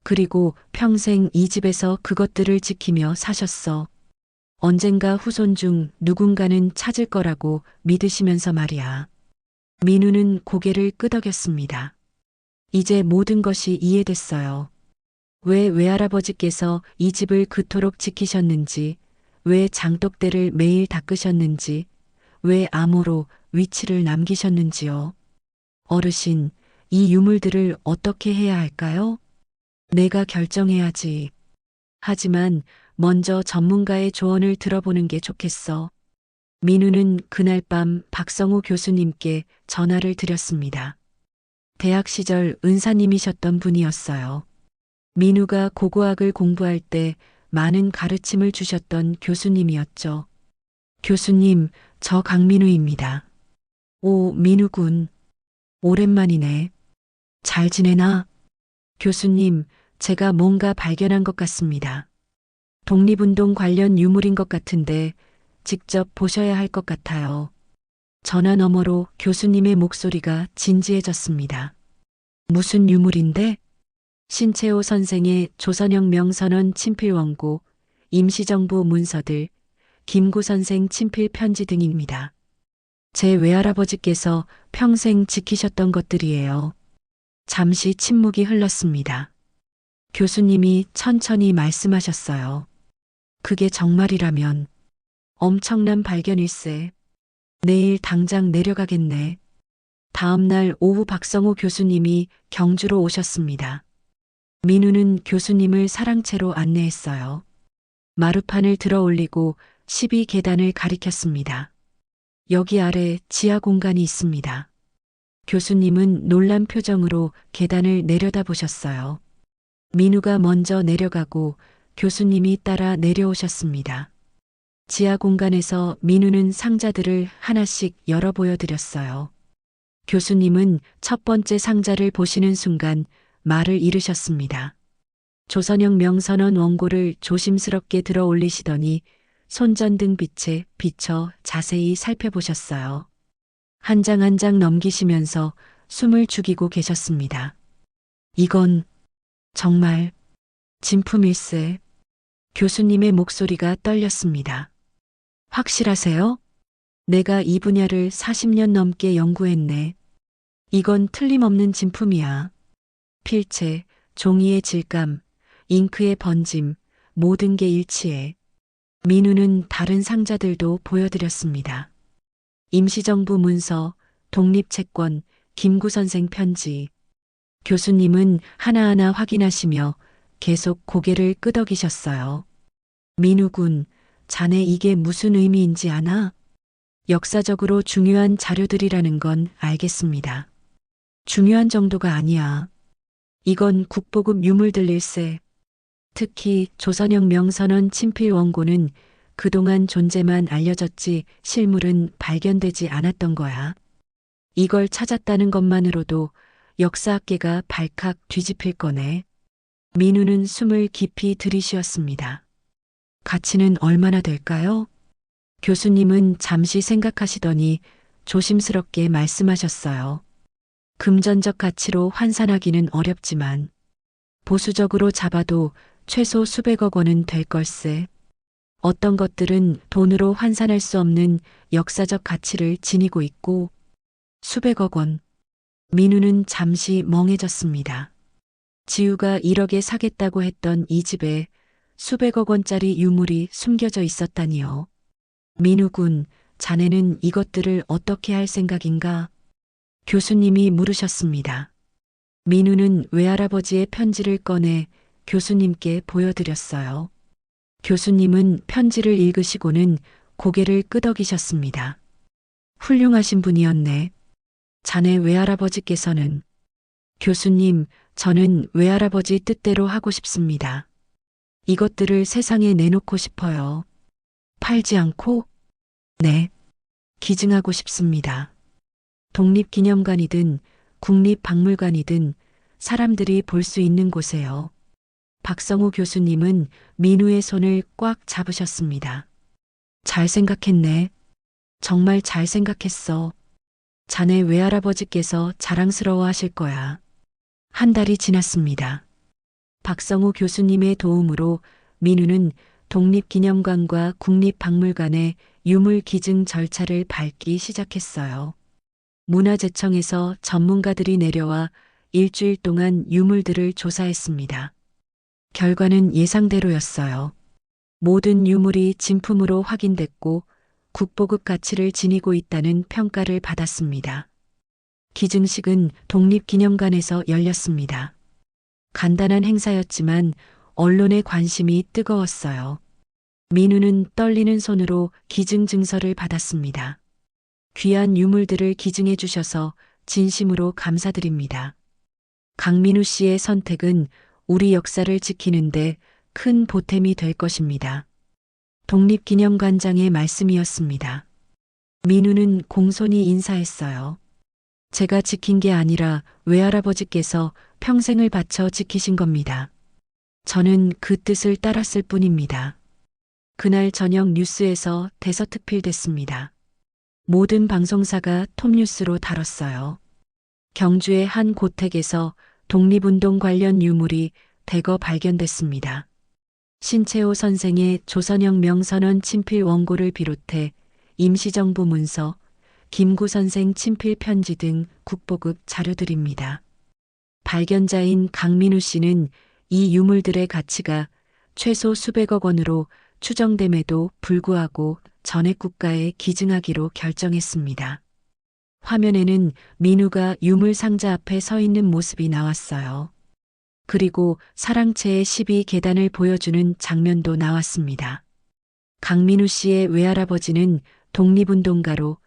그리고 평생 이 집에서 그것들을 지키며 사셨어. 언젠가 후손 중 누군가는 찾을 거라고 믿으시면서 말이야. 민우는 고개를 끄덕였습니다. 이제 모든 것이 이해됐어요. 왜 외할아버지께서 이 집을 그토록 지키셨는지, 왜 장독대를 매일 닦으셨는지, 왜 암호로 위치를 남기셨는지요. 어르신, 이 유물들을 어떻게 해야 할까요? 내가 결정해야지. 하지만 먼저 전문가의 조언을 들어보는 게 좋겠어. 민우는 그날 밤 박성우 교수님께 전화를 드렸습니다. 대학 시절 은사님이셨던 분이었어요. 민우가 고고학을 공부할 때 많은 가르침을 주셨던 교수님이었죠. 교수님, 저 강민우입니다. 오, 민우군. 오랜만이네. 잘 지내나? 교수님, 제가 뭔가 발견한 것 같습니다. 독립운동 관련 유물인 것 같은데 직접 보셔야 할 것 같아요. 전화 너머로 교수님의 목소리가 진지해졌습니다. 무슨 유물인데? 신채호 선생의 조선혁명 선언 친필 원고, 임시정부 문서들, 김구 선생 친필 편지 등입니다. 제 외할아버지께서 평생 지키셨던 것들이에요. 잠시 침묵이 흘렀습니다. 교수님이 천천히 말씀하셨어요. 그게 정말이라면 엄청난 발견일세. 내일 당장 내려가겠네. 다음 날 오후 박성호 교수님이 경주로 오셨습니다. 민우는 교수님을 사랑채로 안내했어요. 마루판을 들어 올리고 12계단을 가리켰습니다. 여기 아래 지하 공간이 있습니다. 교수님은 놀란 표정으로 계단을 내려다보셨어요. 민우가 먼저 내려가고 교수님이 따라 내려오셨습니다. 지하 공간에서 민우는 상자들을 하나씩 열어 보여드렸어요. 교수님은 첫 번째 상자를 보시는 순간 말을 잃으셨습니다. 조선혁명 선언 원고를 조심스럽게 들어 올리시더니 손전등 빛에 비춰 자세히 살펴보셨어요. 한 장 한 장 넘기시면서 숨을 죽이고 계셨습니다. 이건 정말 진품일세. 교수님의 목소리가 떨렸습니다. 확실하세요? 내가 이 분야를 40년 넘게 연구했네. 이건 틀림없는 진품이야. 필체, 종이의 질감, 잉크의 번짐, 모든 게 일치해. 민우는 다른 상자들도 보여드렸습니다. 임시정부 문서, 독립채권, 김구 선생 편지. 교수님은 하나하나 확인하시며 계속 고개를 끄덕이셨어요. 민우군, 자네 이게 무슨 의미인지 아나? 역사적으로 중요한 자료들이라는 건 알겠습니다. 중요한 정도가 아니야. 이건 국보급 유물들일세. 특히 조선혁 명선원 친필 원고는 그동안 존재만 알려졌지 실물은 발견되지 않았던 거야. 이걸 찾았다는 것만으로도 역사학계가 발칵 뒤집힐 거네. 민우는 숨을 깊이 들이쉬었습니다. 가치는 얼마나 될까요? 교수님은 잠시 생각하시더니 조심스럽게 말씀하셨어요. 금전적 가치로 환산하기는 어렵지만 보수적으로 잡아도 최소 수백억 원은 될 걸세. 어떤 것들은 돈으로 환산할 수 없는 역사적 가치를 지니고 있고 수백억 원. 민우는 잠시 멍해졌습니다. 지우가 1억에 사겠다고 했던 이 집에 수백억 원짜리 유물이 숨겨져 있었다니요. 민우군, 자네는 이것들을 어떻게 할 생각인가? 교수님이 물으셨습니다. 민우는 외할아버지의 편지를 꺼내 교수님께 보여드렸어요. 교수님은 편지를 읽으시고는 고개를 끄덕이셨습니다. 훌륭하신 분이었네. 자네 외할아버지께서는 교수님, 저는 외할아버지 뜻대로 하고 싶습니다. 이것들을 세상에 내놓고 싶어요. 팔지 않고? 네. 기증하고 싶습니다. 독립기념관이든 국립박물관이든 사람들이 볼 수 있는 곳에요. 박성우 교수님은 민우의 손을 꽉 잡으셨습니다. 잘 생각했네. 정말 잘 생각했어. 자네 외할아버지께서 자랑스러워 하실 거야. 한 달이 지났습니다. 박성우 교수님의 도움으로 민우는 독립기념관과 국립박물관의 유물 기증 절차를 밟기 시작했어요. 문화재청에서 전문가들이 내려와 일주일 동안 유물들을 조사했습니다. 결과는 예상대로였어요. 모든 유물이 진품으로 확인됐고 국보급 가치를 지니고 있다는 평가를 받았습니다. 기증식은 독립기념관에서 열렸습니다. 간단한 행사였지만 언론의 관심이 뜨거웠어요. 민우는 떨리는 손으로 기증 증서를 받았습니다. 귀한 유물들을 기증해 주셔서 진심으로 감사드립니다. 강민우 씨의 선택은 우리 역사를 지키는데 큰 보탬이 될 것입니다. 독립기념관장의 말씀이었습니다. 민우는 공손히 인사했어요. 제가 지킨 게 아니라 외할아버지께서 평생을 바쳐 지키신 겁니다. 저는 그 뜻을 따랐을 뿐입니다. 그날 저녁 뉴스에서 대서특필됐습니다. 모든 방송사가 톱뉴스로 다뤘어요. 경주의 한 고택에서 독립운동 관련 유물이 대거 발견됐습니다. 신채호 선생의 조선혁 명선원 친필 원고를 비롯해 임시정부 문서, 김구 선생 친필 편지 등 국보급 자료들입니다. 발견자인 강민우 씨는 이 유물들의 가치가 최소 수백억 원으로 추정됨에도 불구하고 전액 국가에 기증하기로 결정했습니다. 화면에는 민우가 유물 상자 앞에 서 있는 모습이 나왔어요. 그리고 사랑채의 12계단을 보여주는 장면도 나왔습니다. 강민우 씨의 외할아버지는 독립운동가로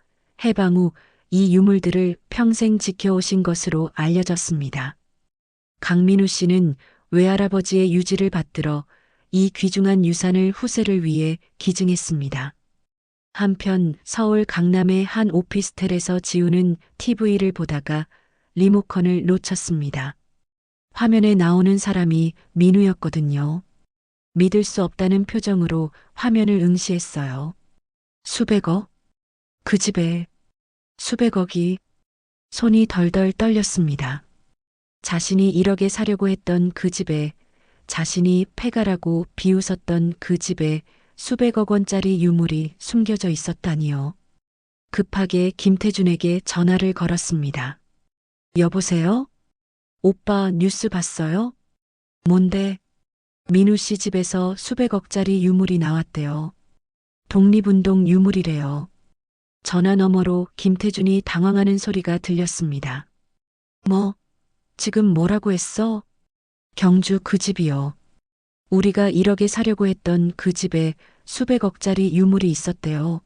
해방 후 이 유물들을 평생 지켜오신 것으로 알려졌습니다. 강민우 씨는 외할아버지의 유지를 받들어 이 귀중한 유산을 후세를 위해 기증했습니다. 한편 서울 강남의 한 오피스텔에서 지우는 TV를 보다가 리모컨을 놓쳤습니다. 화면에 나오는 사람이 민우였거든요. 믿을 수 없다는 표정으로 화면을 응시했어요. 수백억? 그 집에 수백억이. 손이 덜덜 떨렸습니다. 자신이 1억에 사려고 했던 그 집에, 자신이 폐가라고 비웃었던 그 집에 수백억 원짜리 유물이 숨겨져 있었다니요. 급하게 김태준에게 전화를 걸었습니다. 여보세요? 오빠 뉴스 봤어요? 뭔데? 민우 씨 집에서 수백억짜리 유물이 나왔대요. 독립운동 유물이래요. 전화 너머로 김태준이 당황하는 소리가 들렸습니다. 뭐? 지금 뭐라고 했어? 경주 그 집이요. 우리가 1억에 사려고 했던 그 집에 수백억짜리 유물이 있었대요.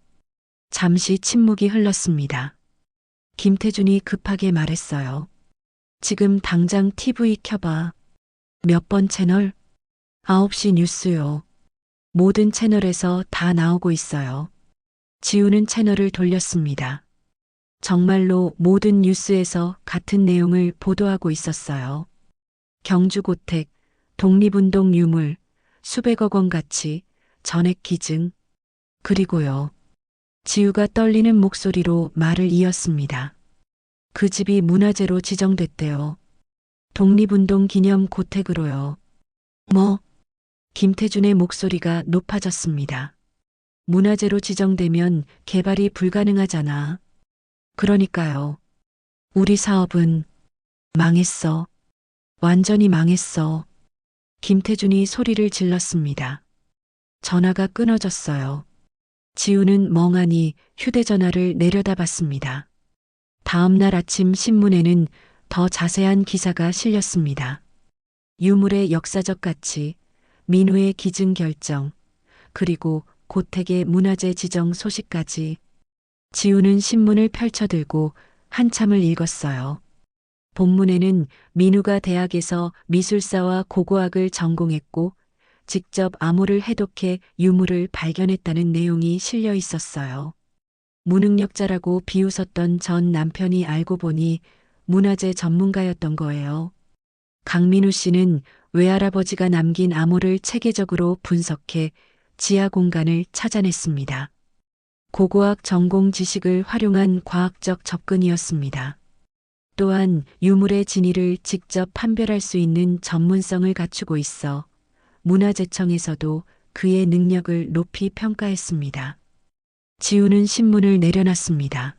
잠시 침묵이 흘렀습니다. 김태준이 급하게 말했어요. 지금 당장 TV 켜봐. 몇 번 채널? 9시 뉴스요. 모든 채널에서 다 나오고 있어요. 지우는 채널을 돌렸습니다. 정말로 모든 뉴스에서 같은 내용을 보도하고 있었어요. 경주고택, 독립운동 유물, 수백억 원 가치, 전액 기증. 그리고요. 지우가 떨리는 목소리로 말을 이었습니다. 그 집이 문화재로 지정됐대요. 독립운동 기념 고택으로요. 뭐? 김태준의 목소리가 높아졌습니다. 문화재로 지정되면 개발이 불가능하잖아. 그러니까요. 우리 사업은 망했어. 완전히 망했어. 김태준이 소리를 질렀습니다. 전화가 끊어졌어요. 지우는 멍하니 휴대전화를 내려다봤습니다. 다음 날 아침 신문에는 더 자세한 기사가 실렸습니다. 유물의 역사적 가치, 민우의 기증 결정, 그리고 고택의 문화재 지정 소식까지. 지우는 신문을 펼쳐들고 한참을 읽었어요. 본문에는 민우가 대학에서 미술사와 고고학을 전공했고 직접 암호를 해독해 유물을 발견했다는 내용이 실려 있었어요. 무능력자라고 비웃었던 전 남편이 알고 보니 문화재 전문가였던 거예요. 강민우 씨는 외할아버지가 남긴 암호를 체계적으로 분석해 지하 공간을 찾아냈습니다. 고고학 전공 지식을 활용한 과학적 접근이었습니다. 또한 유물의 진위를 직접 판별할 수 있는 전문성을 갖추고 있어 문화재청에서도 그의 능력을 높이 평가했습니다. 지우는 신문을 내려놨습니다.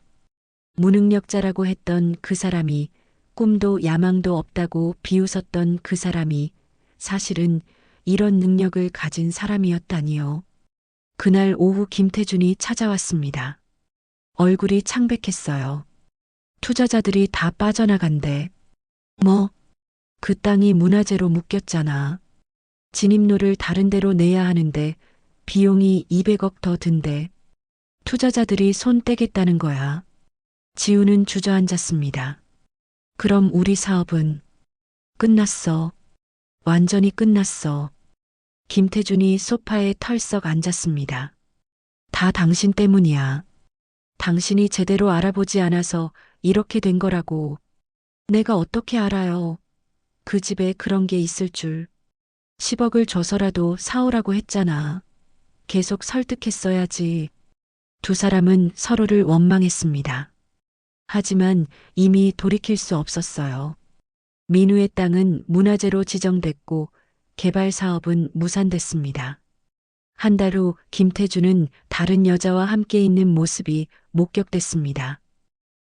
무능력자라고 했던 그 사람이, 꿈도 야망도 없다고 비웃었던 그 사람이 사실은 이런 능력을 가진 사람이었다니요. 그날 오후 김태준이 찾아왔습니다. 얼굴이 창백했어요. 투자자들이 다 빠져나간대. 뭐? 그 땅이 문화재로 묶였잖아. 진입로를 다른 데로 내야 하는데 비용이 200억 더 든대. 투자자들이 손 떼겠다는 거야. 지우는 주저앉았습니다. 그럼 우리 사업은 끝났어. 완전히 끝났어. 김태준이 소파에 털썩 앉았습니다. 다 당신 때문이야. 당신이 제대로 알아보지 않아서 이렇게 된 거라고. 내가 어떻게 알아요. 그 집에 그런 게 있을 줄. 10억을 줘서라도 사오라고 했잖아. 계속 설득했어야지. 두 사람은 서로를 원망했습니다. 하지만 이미 돌이킬 수 없었어요. 민우의 땅은 문화재로 지정됐고 개발 사업은 무산됐습니다. 한 달 후 김태준은 다른 여자와 함께 있는 모습이 목격됐습니다.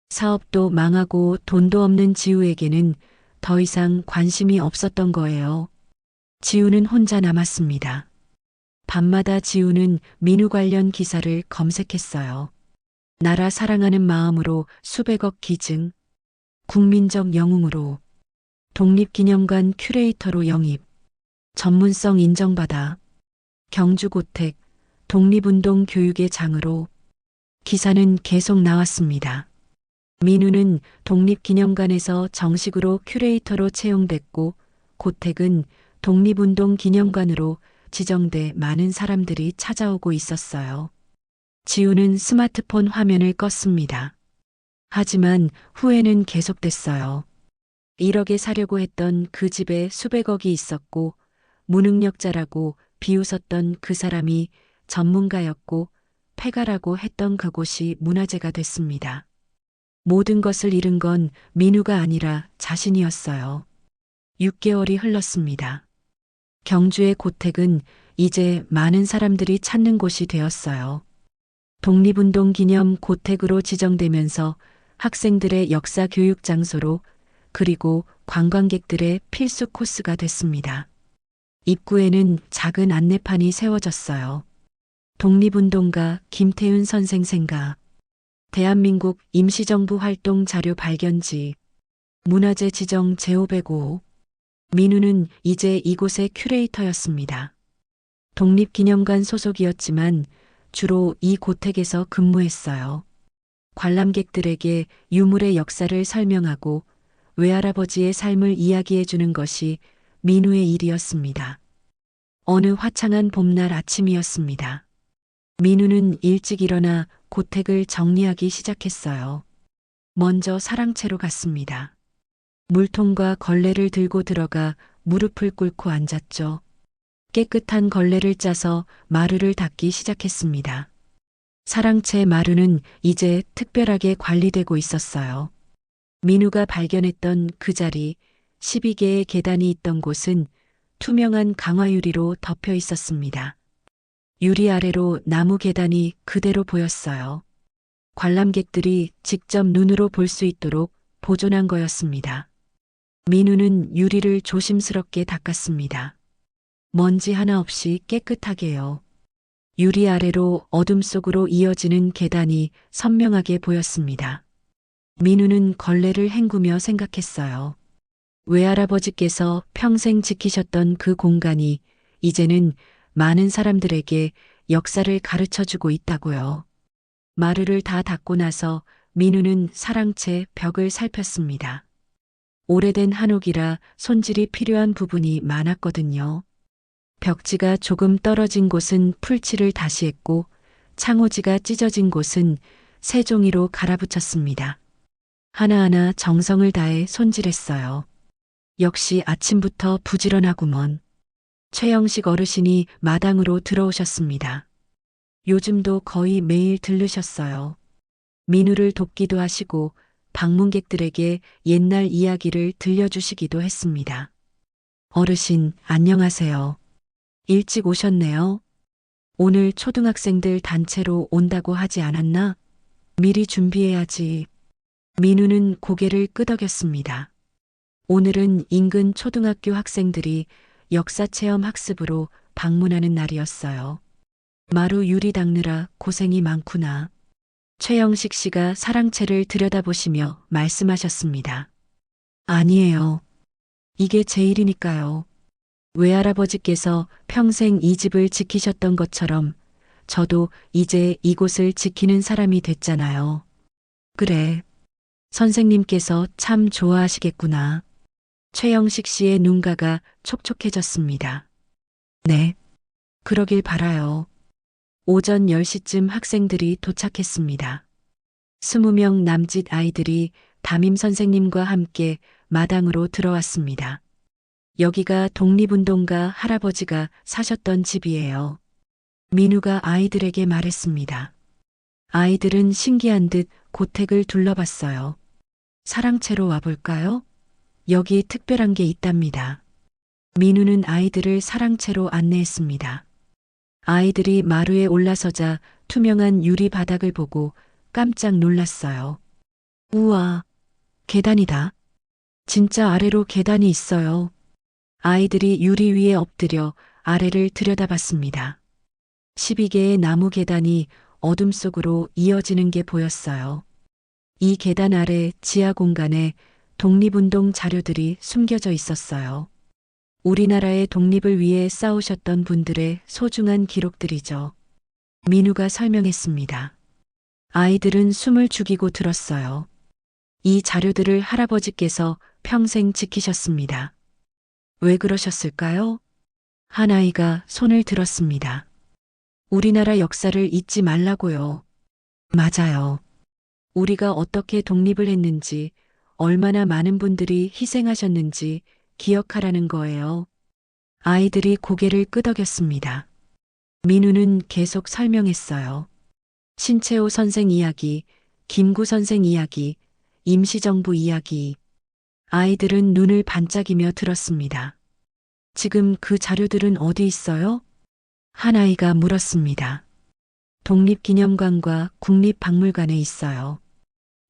사업도 망하고 돈도 없는 지우에게는 더 이상 관심이 없었던 거예요. 지우는 혼자 남았습니다. 밤마다 지우는 민우 관련 기사를 검색했어요. 나라 사랑하는 마음으로 수백억 기증, 국민적 영웅으로, 독립기념관 큐레이터로 영입, 전문성 인정받아, 경주고택, 독립운동 교육의 장으로. 기사는 계속 나왔습니다. 민우는 독립기념관에서 정식으로 큐레이터로 채용됐고 고택은 독립운동 기념관으로 지정돼 많은 사람들이 찾아오고 있었어요. 지우는 스마트폰 화면을 껐습니다. 하지만 후회는 계속됐어요. 1억에 사려고 했던 그 집에 수백억이 있었고 무능력자라고 비웃었던 그 사람이 전문가였고 폐가라고 했던 그곳이 문화재가 됐습니다. 모든 것을 잃은 건 민우가 아니라 자신이었어요. 6개월이 흘렀습니다. 경주의 고택은 이제 많은 사람들이 찾는 곳이 되었어요. 독립운동 기념 고택으로 지정되면서 학생들의 역사 교육 장소로 그리고 관광객들의 필수 코스가 됐습니다. 입구에는 작은 안내판이 세워졌어요. 독립운동가 김태윤 선생 생가, 대한민국 임시정부 활동 자료 발견지, 문화재 지정 제505. 민우는 이제 이곳의 큐레이터였습니다. 독립기념관 소속이었지만 주로 이 고택에서 근무했어요. 관람객들에게 유물의 역사를 설명하고 외할아버지의 삶을 이야기해 주는 것이 민우의 일이었습니다. 어느 화창한 봄날 아침이었습니다. 민우는 일찍 일어나 고택을 정리하기 시작했어요. 먼저 사랑채로 갔습니다. 물통과 걸레를 들고 들어가 무릎을 꿇고 앉았죠. 깨끗한 걸레를 짜서 마루를 닦기 시작했습니다. 사랑채 마루는 이제 특별하게 관리되고 있었어요. 민우가 발견했던 그 자리, 12개의 계단이 있던 곳은 투명한 강화유리로 덮여 있었습니다. 유리 아래로 나무 계단이 그대로 보였어요. 관람객들이 직접 눈으로 볼 수 있도록 보존한 거였습니다. 민우는 유리를 조심스럽게 닦았습니다. 먼지 하나 없이 깨끗하게요. 유리 아래로 어둠 속으로 이어지는 계단이 선명하게 보였습니다. 민우는 걸레를 헹구며 생각했어요. 외할아버지께서 평생 지키셨던 그 공간이 이제는 많은 사람들에게 역사를 가르쳐 주고 있다고요. 마루를 다 닦고 나서 민우는 사랑채 벽을 살폈습니다. 오래된 한옥이라 손질이 필요한 부분이 많았거든요. 벽지가 조금 떨어진 곳은 풀칠을 다시 했고 창호지가 찢어진 곳은 새 종이로 갈아붙였습니다. 하나하나 정성을 다해 손질했어요. 역시 아침부터 부지런하구먼. 최영식 어르신이 마당으로 들어오셨습니다. 요즘도 거의 매일 들르셨어요. 민우를 돕기도 하시고 방문객들에게 옛날 이야기를 들려주시기도 했습니다. 어르신, 안녕하세요. 일찍 오셨네요. 오늘 초등학생들 단체로 온다고 하지 않았나? 미리 준비해야지. 민우는 고개를 끄덕였습니다. 오늘은 인근 초등학교 학생들이 역사체험 학습으로 방문하는 날이었어요. 마루 유리 닦느라 고생이 많구나. 최영식 씨가 사랑채를 들여다보시며 말씀하셨습니다. 아니에요. 이게 제 일이니까요. 외할아버지께서 평생 이 집을 지키셨던 것처럼 저도 이제 이곳을 지키는 사람이 됐잖아요. 그래. 선생님께서 참 좋아하시겠구나. 최영식 씨의 눈가가 촉촉해졌습니다. 네. 그러길 바라요. 오전 10시쯤 학생들이 도착했습니다. 20명 남짓 아이들이 담임 선생님과 함께 마당으로 들어왔습니다. 여기가 독립운동가 할아버지가 사셨던 집이에요. 민우가 아이들에게 말했습니다. 아이들은 신기한 듯 고택을 둘러봤어요. 사랑채로 와볼까요? 여기 특별한 게 있답니다. 민우는 아이들을 사랑채로 안내했습니다. 아이들이 마루에 올라서자 투명한 유리 바닥을 보고 깜짝 놀랐어요. 우와, 계단이다. 진짜 아래로 계단이 있어요. 아이들이 유리 위에 엎드려 아래를 들여다봤습니다. 12개의 나무 계단이 어둠 속으로 이어지는 게 보였어요. 이 계단 아래 지하 공간에 독립운동 자료들이 숨겨져 있었어요. 우리나라의 독립을 위해 싸우셨던 분들의 소중한 기록들이죠. 민우가 설명했습니다. 아이들은 숨을 죽이고 들었어요. 이 자료들을 할아버지께서 평생 지키셨습니다. 왜 그러셨을까요? 한 아이가 손을 들었습니다. 우리나라 역사를 잊지 말라고요. 맞아요. 우리가 어떻게 독립을 했는지, 얼마나 많은 분들이 희생하셨는지 기억하라는 거예요. 아이들이 고개를 끄덕였습니다. 민우는 계속 설명했어요. 신채호 선생 이야기, 김구 선생 이야기, 임시정부 이야기. 아이들은 눈을 반짝이며 들었습니다. 지금 그 자료들은 어디 있어요? 한 아이가 물었습니다. 독립기념관과 국립박물관에 있어요.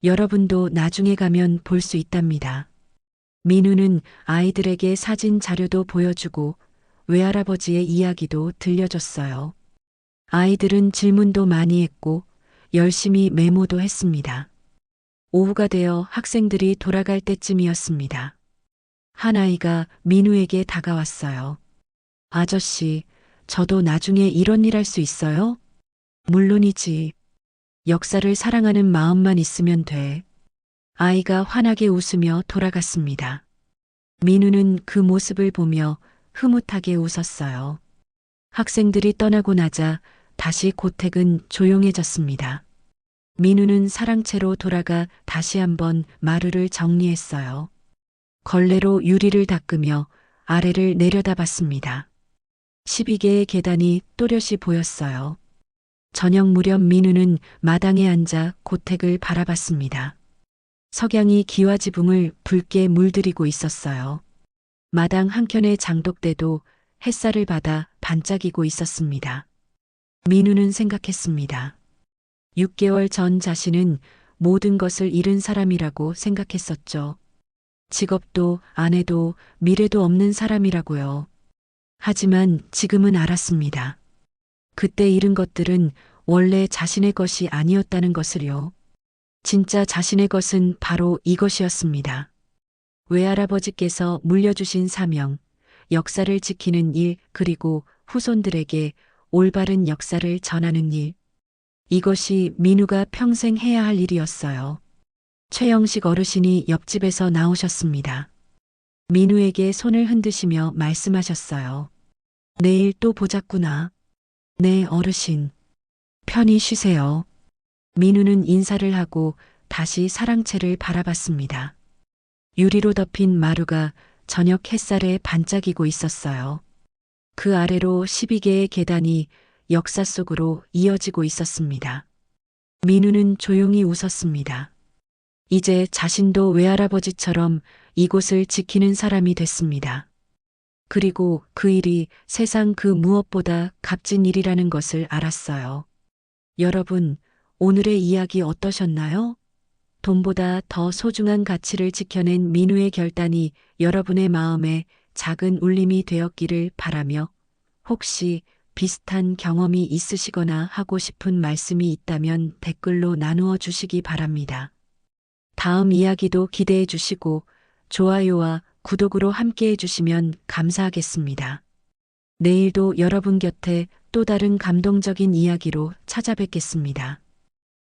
여러분도 나중에 가면 볼 수 있답니다. 민우는 아이들에게 사진 자료도 보여주고 외할아버지의 이야기도 들려줬어요. 아이들은 질문도 많이 했고 열심히 메모도 했습니다. 오후가 되어 학생들이 돌아갈 때쯤이었습니다. 한 아이가 민우에게 다가왔어요. 아저씨, 저도 나중에 이런 일 할 수 있어요? 물론이지. 역사를 사랑하는 마음만 있으면 돼. 아이가 환하게 웃으며 돌아갔습니다. 민우는 그 모습을 보며 흐뭇하게 웃었어요. 학생들이 떠나고 나자 다시 고택은 조용해졌습니다. 민우는 사랑채로 돌아가 다시 한번 마루를 정리했어요. 걸레로 유리를 닦으며 아래를 내려다봤습니다. 12개의 계단이 또렷이 보였어요. 저녁 무렵 민우는 마당에 앉아 고택을 바라봤습니다. 석양이 기와 지붕을 붉게 물들이고 있었어요. 마당 한켠의 장독대도 햇살을 받아 반짝이고 있었습니다. 민우는 생각했습니다. 6개월 전 자신은 모든 것을 잃은 사람이라고 생각했었죠. 직업도 아내도 미래도 없는 사람이라고요. 하지만 지금은 알았습니다. 그때 잃은 것들은 원래 자신의 것이 아니었다는 것을요. 진짜 자신의 것은 바로 이것이었습니다. 외할아버지께서 물려주신 사명, 역사를 지키는 일, 그리고 후손들에게 올바른 역사를 전하는 일. 이것이 민우가 평생 해야 할 일이었어요. 최영식 어르신이 옆집에서 나오셨습니다. 민우에게 손을 흔드시며 말씀하셨어요. 내일 또 보자꾸나. 네, 어르신. 편히 쉬세요. 민우는 인사를 하고 다시 사랑채를 바라봤습니다. 유리로 덮인 마루가 저녁 햇살에 반짝이고 있었어요. 그 아래로 12개의 계단이 역사 속으로 이어지고 있었습니다. 민우는 조용히 웃었습니다. 이제 자신도 외할아버지처럼 이곳을 지키는 사람이 됐습니다. 그리고 그 일이 세상 그 무엇보다 값진 일이라는 것을 알았어요. 여러분, 오늘의 이야기 어떠셨나요? 돈보다 더 소중한 가치를 지켜낸 민우의 결단이 여러분의 마음에 작은 울림이 되었기를 바라며, 혹시 비슷한 경험이 있으시거나 하고 싶은 말씀이 있다면 댓글로 나누어 주시기 바랍니다. 다음 이야기도 기대해 주시고 좋아요와 구독으로 함께 해주시면 감사하겠습니다. 내일도 여러분 곁에 또 다른 감동적인 이야기로 찾아뵙겠습니다.